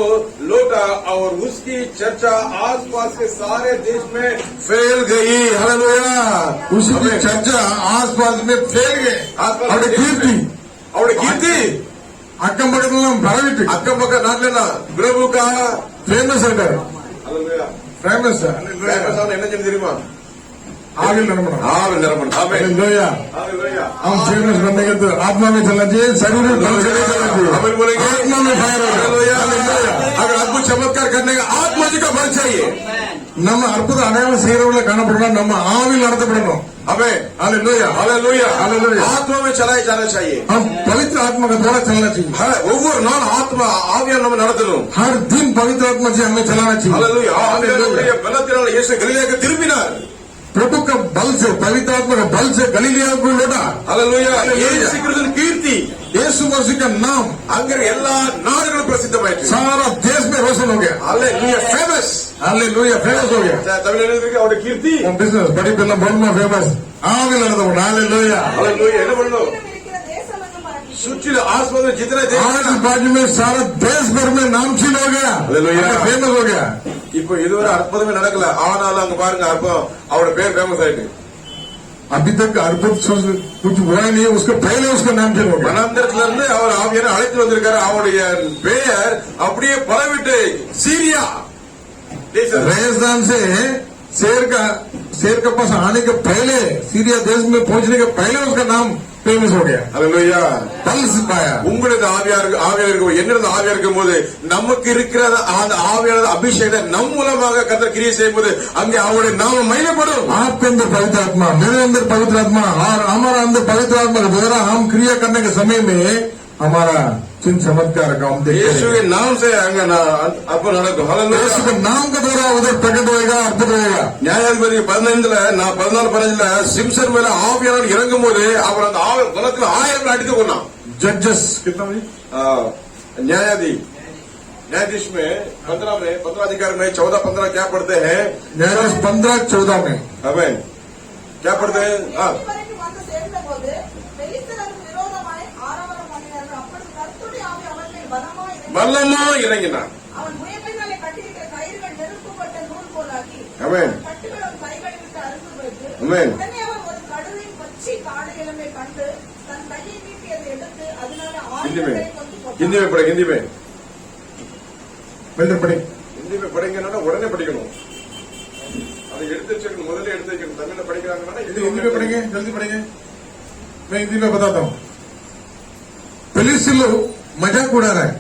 लौटा और उसकी चर्चा आसपास के सारे देश में फैल गई। हालेलुया। उसकी चर्चा आसपास में फैल गए। அவருடைய கீர்த்தி அக்கம் பக்கத்துல பரவிட்டு அக்கம் பக்கம் நாட்டுல பிரபு கா ஃபேமஸ் ஆயிட்டாரு, हालेलुया ஃபேமஸ் ஃபேமஸ் ஆன என்ன செய்ய தெரியுமா ஆவில் நிரம்பணும்। ஆமென் நிரம்பணும் ஆமென் हालेलुया। हालेलुया हम फेमस बनने के तो आत्मा में चलना चाहिए, शरीर में बल से नहीं चलना आमेन चाहिए, बोलेंगे आत्मा में फायर होगा। हालेलुया अगर अद्भुत चमत्कार करने का आत्मा जी का बल चाहिए நம்ம அற்புத அடையாளம் செய்யறவங்கள காணப்படணும், நம்ம ஆவில் நடத்தப்படணும்। हमें हालेलुया। Hallelujah hallelujah. आत्मा में चलाए जाना चाहिए हम पवित्र आत्मा का द्वारा चलना चाहिए, ஒவ்வொரு நாள் ஆத்மா ஆவியால் நம்ம நடத்தணும் हर दिन पवित्र आत्मा से हमें चलाना चाहिए। Hallelujah hallelujah. ஆவியானவருடைய பலத்தினால் இயேசு கலிலேயாவுக்கு திரும்பினார் प्रभु का बल से, पवित्र आत्मा का बल से गलीलिया को लौटा। Hallelujah hallelujah. இயேசு கிறிஸ்துவின் கீர்த்தி यीशु मसीह का नाम அங்க எல்லா நாடுகளும் பிரசித்தமாயிற்று सारा देश में रोशन हो गया। हालेलुया फेमस हालेलुया, फेमस हो गया। தமிழ்ல இருக்கு அவருடைய கீர்த்தி बिजनेस बड़ी पहला बोलना फेमस आगे लड़ता हूँ। हालेलुया। हालेलुया என்ன பண்ணணும் சுற்றிலும் இருக்கிற தேசமெங்கும் பரவிச்சு. சுற்றில ஆஸ்பத்திரி जितने देश आज बाजू में सारा देश भर में नामचीन हो गया, हालेलुया। फेमस हो गया। இப்ப இதுவரை அற்புதமே நடக்கல ஆனாலும் அங்க பாருங்க அற்புதம் அவரோட பேர் ஃபேமஸ் ஆயிட்டு अभी तक अद्भुत कुछ हुआ ही नहीं है, उसके पहले उसका नामचीन हो गया। வனாந்தரத்துல இருந்து அவர் ஆவியான அழைத்து வந்திருக்காரு அவருடைய பெயர் அப்படியே பரவிட்டு சீரியா தேசம் राजस्थान से शेर के पास आने के पहले, सीरिया देश में पहुंचने के पहले उसका नाम फेमस हो गया, हालेलुया बल से पाया। உங்களது ஆவியா இருக்கும் என்னது ஆவியா இருக்கும் போது நமக்கு இருக்கிற அந்த ஆவியான அபிஷேகம் நம் மூலமாக கர்த்தர் கிரியை செய்யும் போது அங்கே அவருடைய நாம மகிமைப்படும் आपके अंदर पवित्र आत्मा, मेरे अंदर पवित्र आत्मा और हमारा अंदर पवित्र आत्मा के द्वारा हम क्रिया करने के समय में हमारा चिन्ह चमत्कार का हम देखते இயேசுவின் हैं। नाम से அங்க அப்ப நடக்கும் हालेलुया यीशु के नाम के द्वारा उधर प्रकट होएगा, अद्भुत होएगा। நியாயாதிபதி 15 நான் 14-15 சிம்சன் மேல ஆவியானவர் இறங்கும் போது அவர் அந்த குலத்துல 1000 அடித்து கொண்டான் जजेस कितना बजे? न्यायाधीश में 15 अधिकार में 14-15 क्या पढ़ते हैं न्यायाधीश 15-14 में हमें क्या पढ़ते हैं இதுவரைக்கும் வந்து சேர்ந்தபோது பெலிஸ்தருக்கு விரோதமாய் ஆரவாரம் பண்ணினார்கள். அப்பொழுது கர்த்தருடைய ஆவி அவன் மேல் பலமாய் இறங்கி, வல்லமா இறங்கினான் அவன் முயற்சினாலே கட்டியிருக்கிற கயிறுகள் நெருக்கப்பட்ட நூல் போலாக்கி, ஆமென். அவன் கட்டுகள் அவன் கைகளை விட்டு அறுந்து போயிற்று. ஆமென். உடனே அவன் ஒரு கடுவின் பச்சை காடையிலுமே கண்டு தன் கையை நீட்டி அதை எடுத்து அதனால हिंदी में 1000 கொண்டு போட்டான். हिंदी में पढ़े हिंदी में मिलकर पढ़े। படிங்கன்னா உடனே படிக்கணும் அதை எடுத்து வச்சுக்கணும் முதல்ல எடுத்து வைக்கணும் தமிழ்ல படிக்கிறாங்கன்னா हिंदी में पढ़ेंगे, जल्दी पढ़ेंगे। मैं हिंदी में बताता हूँ। पुलिस लोग मजाक उड़ा रहा है,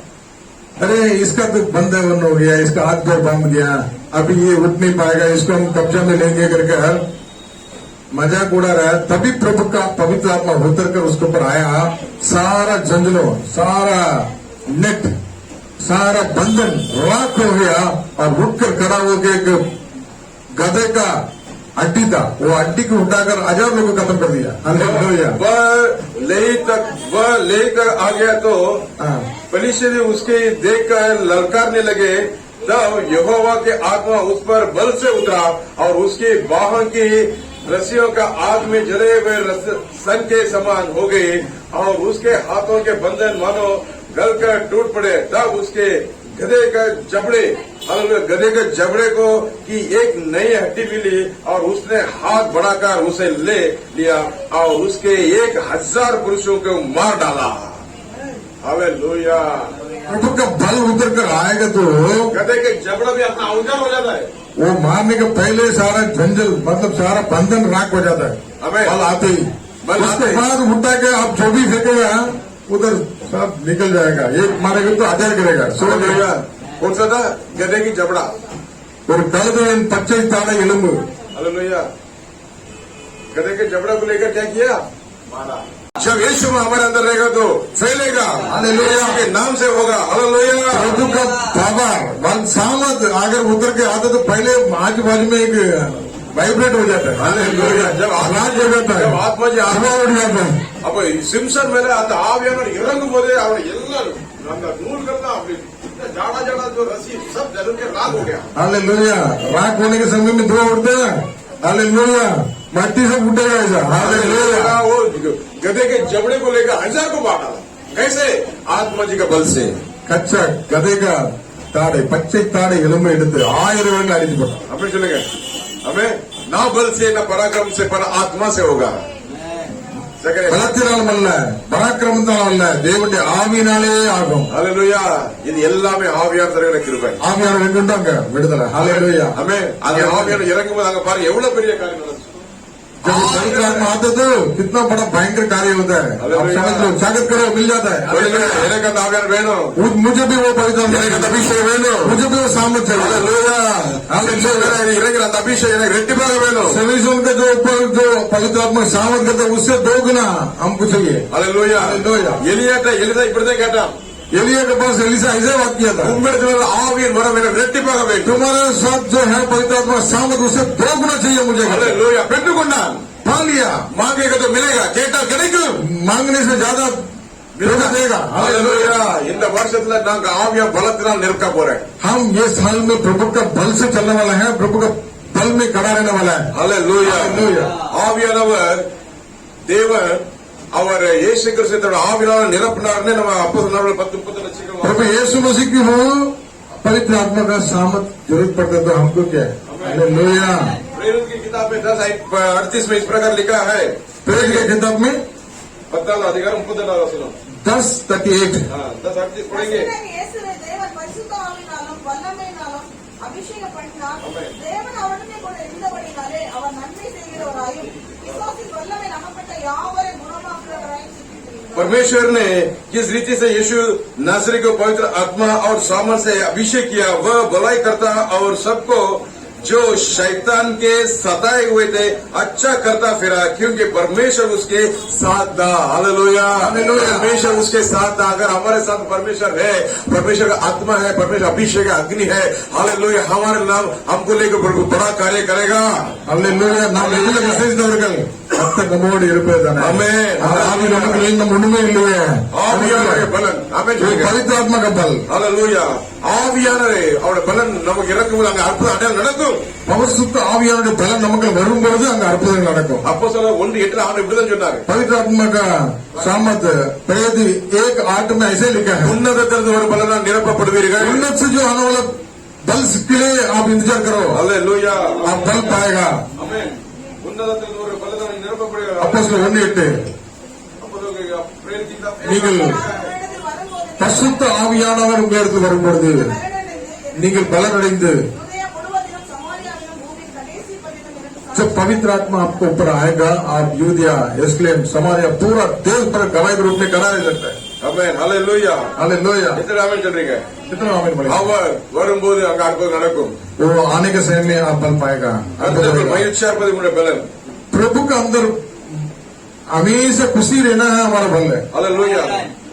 अरे इसका तो बंधन हो गया, इसका हाथ पैर बांध गया, अभी ये उठ नहीं पाएगा, इसको हम कब्जा में लेंगे करके मजाक उड़ा रहा है। तभी प्रभु का पवित्र आत्मा उतर कर उसके ऊपर आया, सारा जंजलों, सारा नेट, सारा बंधन राख हो गया और उठकर खड़ा होकर एक गधे का अड्डी था, वो अड्डी को उठाकर 1000 लोगों को खत्म कर दिया। हालेलुया। वह लेकर आ गया तो हाँ। फलिस्ती उसके देखकर ललकारने लगे। तब यहोवा के आत्मा उस पर बल से उतरा और उसके वाहन की रस्सियों का आग में जले हुए सन के समान हो गए और उसके हाथों के बंधन मानो गलकर टूट पड़े। तब उसके गधे के जबड़े को की एक नई हड्डी मिली और उसने हाथ बढ़ाकर उसे ले लिया और उसके 1000 पुरुषों को मार डाला। हालेलुया। प्रभु का बल उतर कर आएगा तो गधे के जबड़ा भी अपना औजार हो जाता है। वो मारने के पहले सारा झंझल मतलब सारा बंधन राख हो जाता है। हमें बल आते ही बल आते उसके ही। बाद उठा के आप जो भी फेंकेगा उधर सब निकल जाएगा। एक मारेगा तो आजार करेगा। हालेलुया। कौन सा था? गधे की जबड़ा। और कल पच्चीस ताड़ा एलुम्बु हालेलुया। गधे के जबड़ा को लेकर क्या किया? मारा। जब यीशु हमारे अंदर रहेगा तो फैलेगा। हालेलुया। के नाम से होगा। हालेलुया। प्रभु का पावर बल सामत अगर उतर के आता तो पहले आजू बाजू में एक वाइब्रेट हो जाता है। हालेलुया। जब आवाज हो जाता है। जब आत्मा जी हवा उठ जाता है। அப்ப சிம்சன் மேல அந்த ஆவியானவர் இறங்கும் போதே அவனை எல்லாம் அந்த நூல்கள்லாம் அப்படி ஜாடா ஜாடா जो रस्सी सब जल के राग हो गया। हालेलुया। राख होने के समय में धुआं उठता है। हालेलुया। मट्टी से उठेगा ऐसा। हालेलुया। वो गधे के जबड़े को लेकर 1000 को बांटा। कैसे? आत्मा जी का बल से। कच्चा गधे का ताड़े पच्चे ताड़े एलुम्बे எடுத்து 1000 वेल அடிச்சு போட்டான்। हमें चलेंगे हमें ना बल से ना पराक्रम से पर आत्मा से होगा। பலத்தினாலும் அல்ல பராக்கிரமத்தாலும் அல்ல தேவனுடைய ஆவியினாலே ஆகும்। हालेलुया। இது எல்லாமே ஆவியார் தருகிற கிருபை। ஆவியானவர் எங்குண்டாங்க விடுதலை। हालेलुया। हमें அந்த ஆவியானவர் இறங்கும் போது அங்க பாருங்க எவ்வளவு பெரிய காரியம் நடந்துச்சு। जब पवित्र आत्मा आता तो कितना बड़ा भयंकर कार्य होता है। आप समझ लो स्वागत करो मिल जाता है। எனக்கு அந்த ஆவியானவர் வேணும்। मुझे भी वो पवित्र எனக்கு அந்த அபிஷேகம் வேணும்। मुझे भी वो सामर्थ्य चाहिए। हालेलुया। இறங்குற அந்த அபிஷேகம் எனக்கு ரெட்டிப்பாக வேணும்। सभी उनका जो ऊपर जो पवित्र आत्मा सामर्थ करता है उससे 2 गुना हमको चाहिए। हालेलुया। हालेलुया। எலிசா இப்படிதான் கேட்டான்। एलिया के पास एलिसा ऐसे बात किया था। உம்மிடத்தில் ஆவியின் வரம் எனக்கு ரெட்டிப்பாக வேண்டும்। तुम्हारे साथ जो है पवित्र आत्मा सामर्थ उससे 2 गुना चाहिए मुझे। हालेलुया। பெற்றுக்கொண்டான்। पा लिया। मांगेगा तो मिलेगा, கேட்டால் கிடைக்கும்। मांगने से ज्यादा देगा। हालेलुया। இந்த வருஷத்துல நாங்க ஆவியா பலத்தினால் நிற்க போறேன்। हम ये साल में प्रभु का बल से चलने वाला है। प्रभु का बल में खड़ा रहने वाला है। हालेलुया। हालेलुया। ஆவியானவர் தேவன் அவர் இயேசு கிறிஸ்துவோட ஆவியானவர் நிரப்பினார்னு நம்ம அப்போஸ்தலர்கள் 10:30 வச்சுக்கலாம்। प्रभु यीशु मसीह की हो पवित्र आत्मा का सामर्थ जरूरत पड़ता है तो हमको क्या है। हालेलुया। प्रेरित की किताब में 10:38 में इस प्रकार लिखा है। प्रेरित की किताब में 14 அதிகாரம் 32 வசனம்। 10:38 10:38 पढ़ेंगे। கர்த்தராகிய இயேசுவை தேவன் பரிசுத்த ஆவியினாலும் வல்லமையினாலும் அபிஷேகம் பண்ணினார். ஆமென். தேவன் அவருடனே கூட இருந்தபடினாலே அவர் நன்மை செய்கிறவராயும் பிசாசின் வல்லமை நமப்பட்ட யாவரையும் குணமாக்குகிறவராயும் சுற்றித் திரிந்தார். परमेश्वर ने जिस रीति से यीशु नासरी को पवित्र आत्मा और सामर्थ से अभिषेक किया वह भलाई करता और सबको जो शैतान के सताए हुए थे अच्छा करता फिरा क्योंकि परमेश्वर उसके साथ था। हालेलुया। परमेश्वर उसके साथ था। अगर हमारे साथ परमेश्वर है, परमेश्वर का आत्मा है, परमेश्वर अभिषेक का अग्नि है। हालेलुया। हमारे नाम हमको लेकर बड़ा कार्य करेगा। हालेलुया। நாம் எதில விசேஷித்தவர்கள் கர்த்தர் நம்மோடு இருப்பதுதானே। ஆமென். ஆவி நமக்கு இல்லை நம்ம ஒண்ணுமே இல்லையே। ஆவியானவருடைய பலன் ஆமென் சொல்லுங்க। पवित्र आत्मा का बल हालेलुया। ஆவியானவரே அவருடைய பலன் நமக்கு இறக்கும்போது அங்க அற்புதம் அடையாளம் நடக்கும்। பரிசுத்த ஆவியானுடைய பலன் நமக்கு வரும்பொழுது அங்க அற்புதங்கள் நடக்கும்। அப்போஸ்தலர் 1:8 அவன் இப்படிதான் சொன்னாரு। पवित्र आत्मा का सामर्थ प्रेरित 1:8 में ऐसे लिखा है। உன்னதத்திலிருந்து ஒரு பலனால் நிரப்பப்படுவீர்கள்। उन्नत से जो आने वाला बल के लिए आप इंतजार करो। हालेलुया। आप बल पाएगा। ஆமென்। உன்னதத்திலிருந்து ஒரு பலனால் நிரப்பப்படுவீர்கள்। அப்போஸ்தலர் 1:8 அப்போஸ்தலர் பிரேரித் கிதாப் நீங்கள் அவரிடத்தில் வரும்போது பரிசுத்த ஆவியானவர் உங்களுக்கு வரும்பொழுது பலனடைந்து நீங்கள் பலனடைந்து யூதேயா முழுவதிலும் சமாரியாவிலும் பூமியின் கடைசி பரியந்தம் எனக்கு जब पवित्र आत्मा आपको ऊपर आएगा आप यूदिया यरूशलेम समारिया पूरा देश पर गवाही के रूप में खड़ा रह सकता है। ஆமென்। ஹalleluya। हालेलुया। எத்தனை ஆமென் சொல்றீங்க? कितना आमीन बोलेंगे। அவர் வரும்போது அங்க அற்புதம் நடக்கும்। वो आने के समय में आप बल पाएगा। அடுத்தது மகிழ்ச்சியா இருப்பது உங்களுடைய பலன்। प्रभु का अंदर हमेशा खुशी रहना है हमारा बल है। हालेलुया।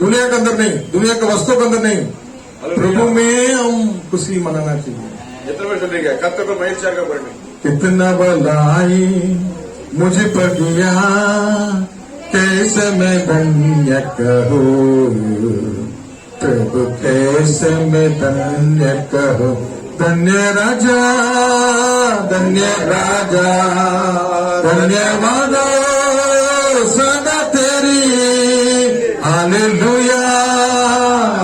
दुनिया के अंदर नहीं, दुनिया के वस्तु के अंदर नहीं, हालेलुया। प्रभु में हम खुशी मनाना चाहिए। எத்தனை பேர் சொல்றீங்க கர்த்தருக்கு மகிழ்ச்சியா இருக்க போறீங்க? कितना भलाई मुझ पर दिया कैसे मैं धन्य कहूँ प्रभु कैसे मैं धन्य कहूँ धन्य राजा धन्यवाद सदा तेरी हालेलुया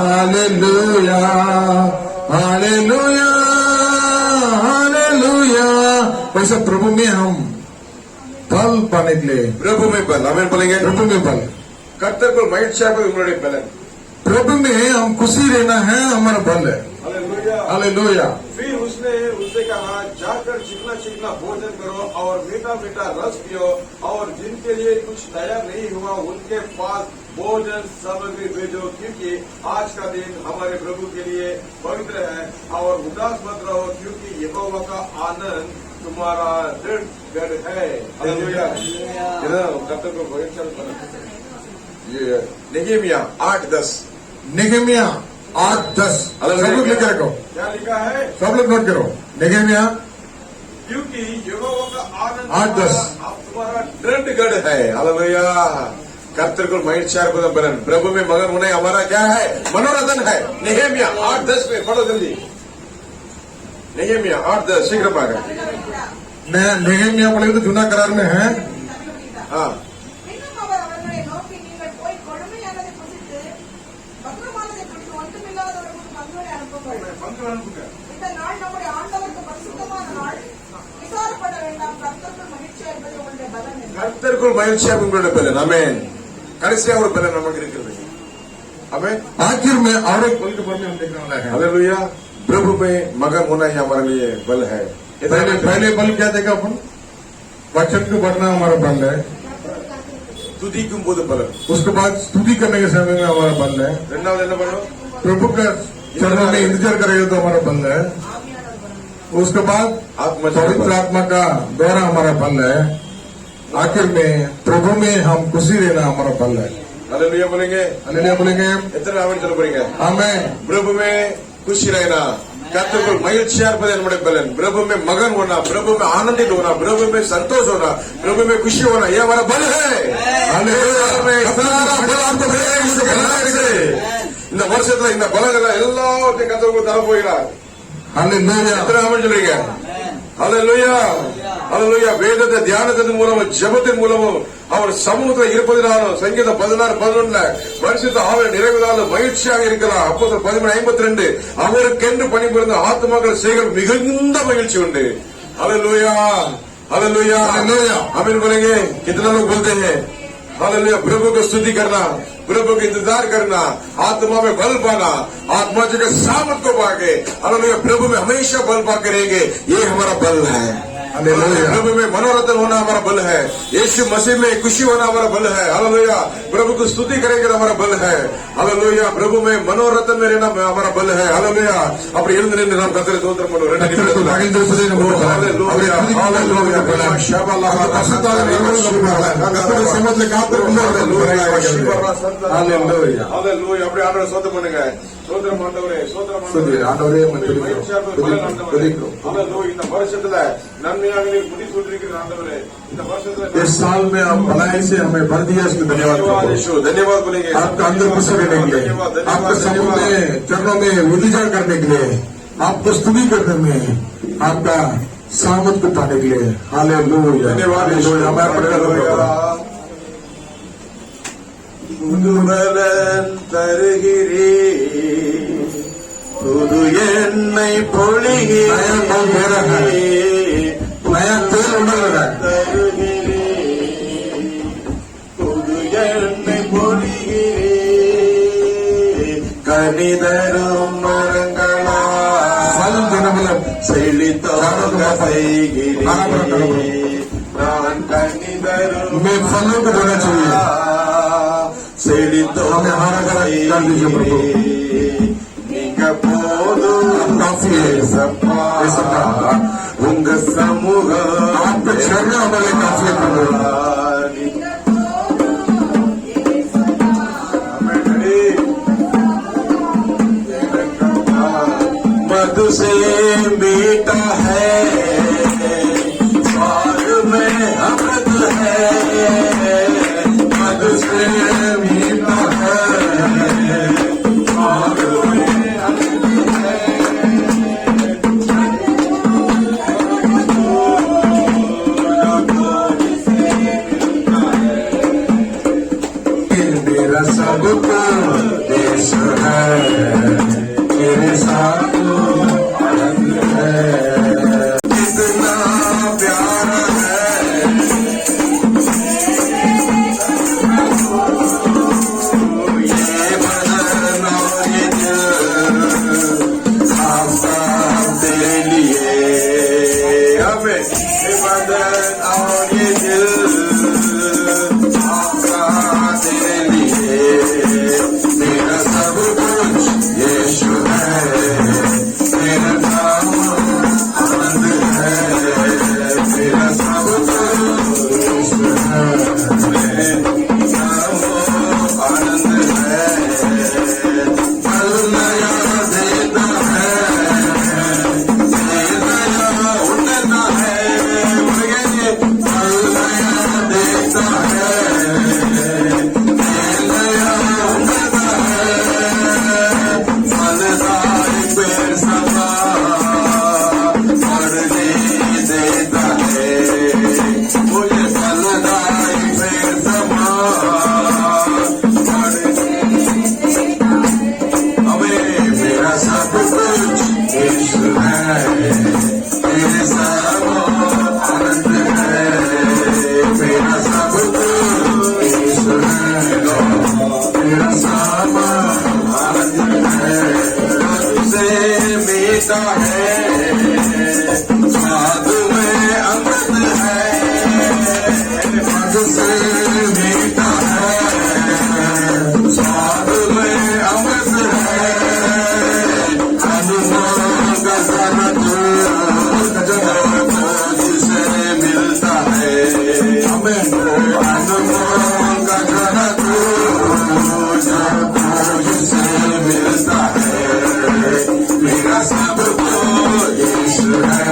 हालेलुया हालेलुया हालेलुया। वैसे प्रभु में हम बल पाने के लिए பிரபு में बल आमेन बोलेंगे। प्रभु में बल கர்த்தருக்குள் மகிழ்ச்சியா இருப்பது உங்களுடைய பலன்। प्रभु में हम खुशी रहना है हमारा बल है। हालेलुया। हालेलुया। फिर उसने उससे कहा, जाकर चिकना चिकना भोजन करो और मीठा मीठा रस पियो, और जिनके लिए कुछ तैयार नहीं हुआ उनके पास भोजन सामग्री भेजो, क्योंकि आज का दिन हमारे प्रभु के लिए पवित्र है। और उदास मत रहो, क्योंकि यहोवा का आनंद तुम्हारा दृढ़ है। हालेलुया। कब को भोजन चल ये नेहेमिया 8:10। नेहेमिया 8:10 सब लोग लिख रखो। क्या लिखा है? सब लोग नोट करो। नेहेमिया क्योंकि यहोवा का आनंद 8:10 तुम्हारा दृढ़ गढ़ है। हालेलुया। கர்த்தருக்குள் மகிழ்ச்சியா இருப்பதும் பலன், பிரபு में मगन होने हमारा क्या है? मनोरंजन है। नेहेमिया 8:10 में पढ़ो जल्दी। नेहेमिया 8:10 शीघ्र पाएगा। नेहेमिया पढ़ेगा तो जूना करार में है। हाँ, இன்னும் அவர் அவர்களை நோக்கி, நீங்கள் போய் கொடுமையானதை புசித்து பத்திரமானதை பிடித்து ஒன்றுமில்லாதவர்களுக்கு பங்குகளை அனுப்புங்கள். இந்த நாள் நம்முடைய ஆண்டவருக்கு பரிசுத்தமான நாள். விசாரப்பட வேண்டாம். கர்த்தருக்குள் மகிழ்ச்சியா இருப்பது உங்களுடைய பலன் என்று. கர்த்தருக்குள் மகிழ்ச்சியா உங்களுடைய பலன். ஆமென். கடைசியா ஒரு பலன் நமக்கு இருக்கிறது। आमेन। आखिर में और एक बल के बारे में हम देखने वाला है। हालेलुया। प्रभु में मगन होना ही हमारे लिए बल है। पहले बल क्या देखा अपन? वचन को पढ़ना हमारा बल है। துதிக்கும் போது பலன்। उसके बाद स्तुति करने के समय में हमारा बल है। ரெண்டாவது என்ன பண்ணணும்? प्रभु का चरणों में इंतजार करेगा तो हमारा बल है। उसके बाद पवित्र आत्मा का द्वारा हमारा बल है। आखिर में प्रभु में हम खुशी रहना हमारा बल है। हालेलुया बोलेंगे। हालेलुया बोलेंगे। எத்தனை ஆமென் சொல்ல போறீங்க? आमेन। प्रभु में खुशी रहना, கர்த்தருக்குள் மகிழ்ச்சியா இருப்பது நம்முடைய பலன்। प्रभु में मगन होना, प्रभु में आनंदित होना, प्रभु में संतोष होना, प्रभु में खुशी होना, ये हमारा बल है। இந்த வருஷத்துல இந்த பலங்களை எல்லாத்தையும் கர்த்தருக்கு தர போகிறார்। हालेलुया। எத்தனை ஆமென் சொல்றீங்க? ஹalleluya. ஹalleluya. வேதத்தை தியானத்தின் மூலமும் ஜெபத்தின் மூலமும் அவர் சமூகத்தில் இருப்பதினாலும் சங்கீதம் 16:11 பரிசுத்த ஆவிய நிறைவுதாலும் மகிழ்ச்சியாக இருக்கலாம். அப்போஸ்தலர் 13:52 அவருக்கென்று பணிபுரிந்த ஆத்துமாக்கள் செய்கள் மிகுந்த மகிழ்ச்சி உண்டு। ஹalleluya। हालेलुया। हालेलुया। आमीन बोलेंगे। कितना लोग बोलते हैं हालेलुया? प्रभु को स्तुति करना, प्रभु का इंतजार करना, आत्मा में बल पाना, आत्मा जी के सामर्थ को पाके हालेलुया प्रभु में हमेशा बल पाके रहेंगे, ये हमारा बल है। हालेलुया। प्रभु में मनोरंजन होना हमारा बल है। यीशु मसीह में खुशी होना हमारा बल है। हालेलुया। प्रभु को स्तुति करेंगे तो हमारा बल है। हालेलुया। प्रभु में मनोरंजन में रहना हमारा बल है। हालेलुया। अपने எழுந்து நின்று நாம் கர்த்தரை ஸ்தோத்திரம் பண்ணுவோம்। हालेलुया। हालेलुया। அப்படியே ஆண்டவரை ஸ்தோத்திரம் பண்ணுங்க। ஸ்தோத்திரம் ஆண்டவரே, ஸ்தோத்திரம் ஆண்டவரே, இந்த வருஷத்துல நன்மையாக நீர் முடி சூட்டிருக்கிற ஆண்டவரே, இந்த வருஷத்துல इस साल में आप भलाई से हमें भर दिया, इसके धन्यवाद। धन्यवाद बोलेंगे। आपका अंदर खुशी रहने के लिए, आपके समूह में चरणों में विचार करने के लिए, आपको स्तुति करने में, आपका सामर्थ को पाने के लिए। हालेलुया। धन्यवाद। புதுபலன் தருகிறே, புது எண்ணெய் பொழிகிறே, नया तेल उड़ने लगा है। தருகிறே, புது எண்ணெய் பொழிகிறே, கனிதரும் மரங்களா फल देना मतलब செழித்தோங்க செய்கிறே, நான் கனிதரும் मैं फलों को देना चाहिए। செழித்தோங்க हमें हरा कर दीजिए प्रभु। நீங்க போதும் काफी है சப்பா, உங்க சமூகம் आपके चरण हमारे काफी है प्रभु। मधु से मीठा है, स्वाद में अमृत है, मधु से मीठा है, स्वाद में अमृत है। मेरा सब देश है, मेरे साथ आनंद है। मीठा है, स्वाद में अमृत है, मध से मीठा है, स्वाद में अमृत है, अनमोल का सनत जिसे मिलता है, हमें अनमोल का सनत जिसे मिलता है, मेरा सब तो यीशु है,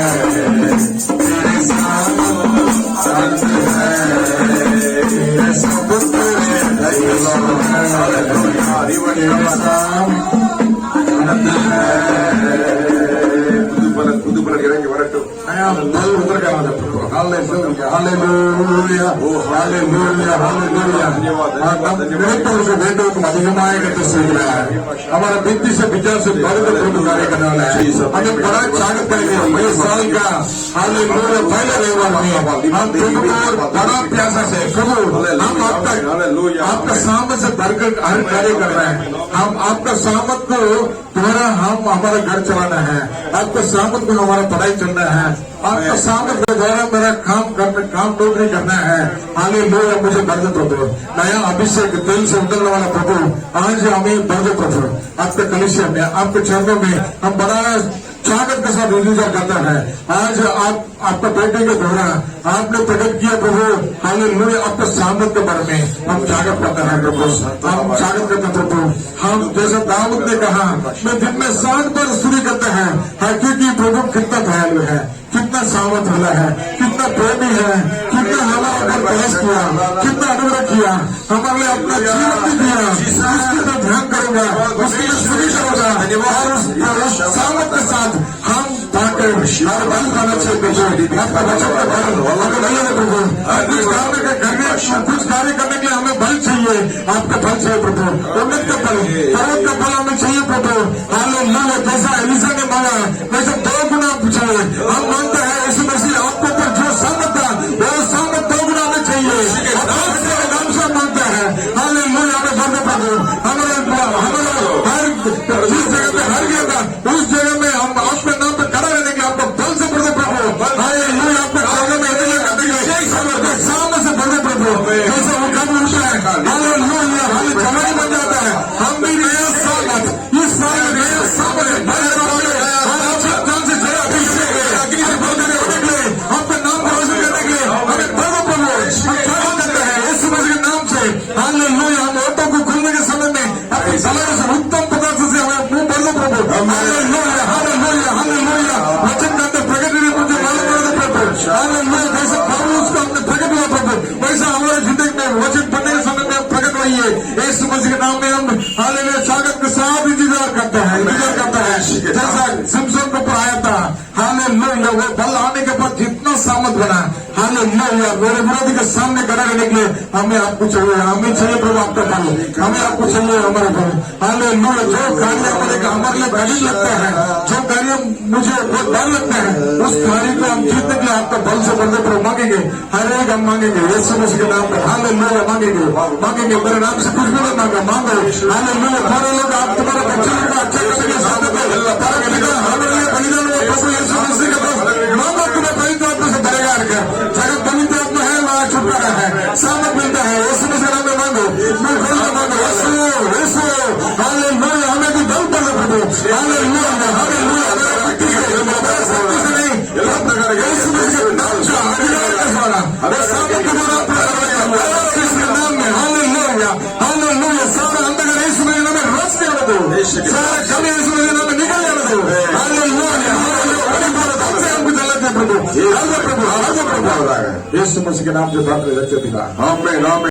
तेरे साथ आनंद है, मेरे सब तेरे यीशु है, तेरे साथ आनंद है। खुद पर गिरेंगे वरट्टू बल उतर कर आना प्रभु हालेलुया हालेलुया हालेलुया हालेलुया निरंतर வேண்டும் அதிகமாக கத்த செய்கிறார் हमारा विधि से विचार से बढ़कर प्रभु कार्य करने वाला है हमें बड़ा स्वागत करेंगे नए साल का हालेलुया पहले रविवार में हम प्रभु को बड़ा प्यासा से प्रभु हम आपका सामत से भरकर हर कार्य कर रहे हैं हम आपका सामत को तुम्हारा हम हमारा घर चलाना है आपका सामत को हमारा पढ़ाई करना है आपका सामत के द्वारा मेरा काम नौकरी करना है हालेलुया मुझे भर दो प्रभु नया अभिषेक तेल से उतरने वाला प्रभु आज हमें भर दो प्रभु आपके कलीसिया में आपके चरणों में हम बड़ा स्वागत के साथ इंतजार करता है आज आपका बेटे के द्वारा आपने प्रकट किया प्रभु हालेलुया आपके सामत के बारे में हम स्वागत करते हैं प्रभु हम स्वागत करते हैं प्रभु हम जैसा दाऊद ने कहा मैं दिन में 7 बार स्तुति करते हैं क्योंकि प्रभु कितना दयालु है कितना सामर्थ वाला है कितना प्रेमी है कितना हमारे ऊपर बहस किया कितना अनुग्रह किया हमारे लिए अपना जीवन भी दिया उसके पर ध्यान करूंगा उसके लिए स्तुति करूंगा और उस सामर्थ के साथ हम भाकर हर बल खाना चाहिए आपका वचन का बल अगर नहीं है प्रभु कुछ कार्य करने के लिए हमें बल चाहिए आपका बल चाहिए प्रभु उन्नत का बल पर्वत का बल हमें चाहिए प्रभु हालेलुया जैसा एलिसा ने मांगा वैसे 2 गुना चाहिए हम मानते हैं यीशु मसीह आपके ऊपर जो सामर्थ था वो सामर्थ 2 गुना हमें चाहिए नाम से मानते हैं हालेलुया हमें बंद प्रभु हमारे हर जिस जगह पे हर गया था उस जगह में हम आपके नाम पे खड़ा रहने के आपको बल से बढ़े प्रभु हालेलुया आपके जगह में सामने से बढ़े प्रभु जैसे वो कब उठता है हालेलुया हाले जवानी बन जाता है हम भी नया सामर्थ इस साल में नया सामर्थ आपका नाम को रोशन करने के लिए हमें प्रभु प्रभु हम करते हैं यीशु मसीह के नाम से हालेलुया हम औरतों को खुलने के समय में अपनी सलाह से उत्तम पदार्थ से हमें मुंह भर दो प्रभु हालेलुया हालेलुया हालेलुया वचन का अंदर प्रकट मुझे मालूम कर दो प्रभु हालेलुया जैसे प्रभु उसका हमने प्रकट हुआ प्रभु वैसा हमारे जिंदगी में वचन पढ़ने के समय में प्रकट हुई है यीशु मसीह के नाम में हम हालेलुया स्वागत के साथ इंतजार करते हैं जैसा सिमसोन को पढ़ाया था हालेलुया वो बल आने के बाद जितना सामर्थ बना हालेलुया मेरे विरोधी के सामने खड़ा रहने के लिए हमें आपको चाहिए हमें चाहिए प्रभु आपका बल हमें आपको चाहिए हमारे बल हालेलुया जो कार्य हमारे लिए भयभीत लगता है जो कार्य मुझे बहुत डर लगता है उस कार्य को हम जीतने के लिए आपका बल से बंदे प्रभु मांगेंगे हर एक हम मांगेंगे यीशु मसीह के नाम पर हालेलुया मांगेंगे मेरे नाम से कुछ भी नहीं मांगा मांगो हालेलुया सारे लोग आप तुम्हारे बच्चे लोग अच्छा करेंगे स्वागत है हालेलुया बलिदान प्रभु यीशु मसीह के पास मांगो तुम्हें पवित्र आत्मा से भरेगा जगत पवित्र आत्मा है वहाँ छुटकारा है सामर्थ मिलता है यीशु मसीह के नाम में मांगो मांगो यीशु हालेलुया हमें भी बल पड़े प्रभु हालेलुया हालेलुया यीशु मसीह के नाम से सामर्थ के नाम में हालेलुया हालेलुया सारा अंधकार यीशु मसीह के नाम में रोशनी होने दो सारा कमी यीशु मसीह के नाम में निकल जाने दो हालेलुया प्रभु प्रभु यीशु मसीह के नाम से बात करते पिता आमीन आमीन।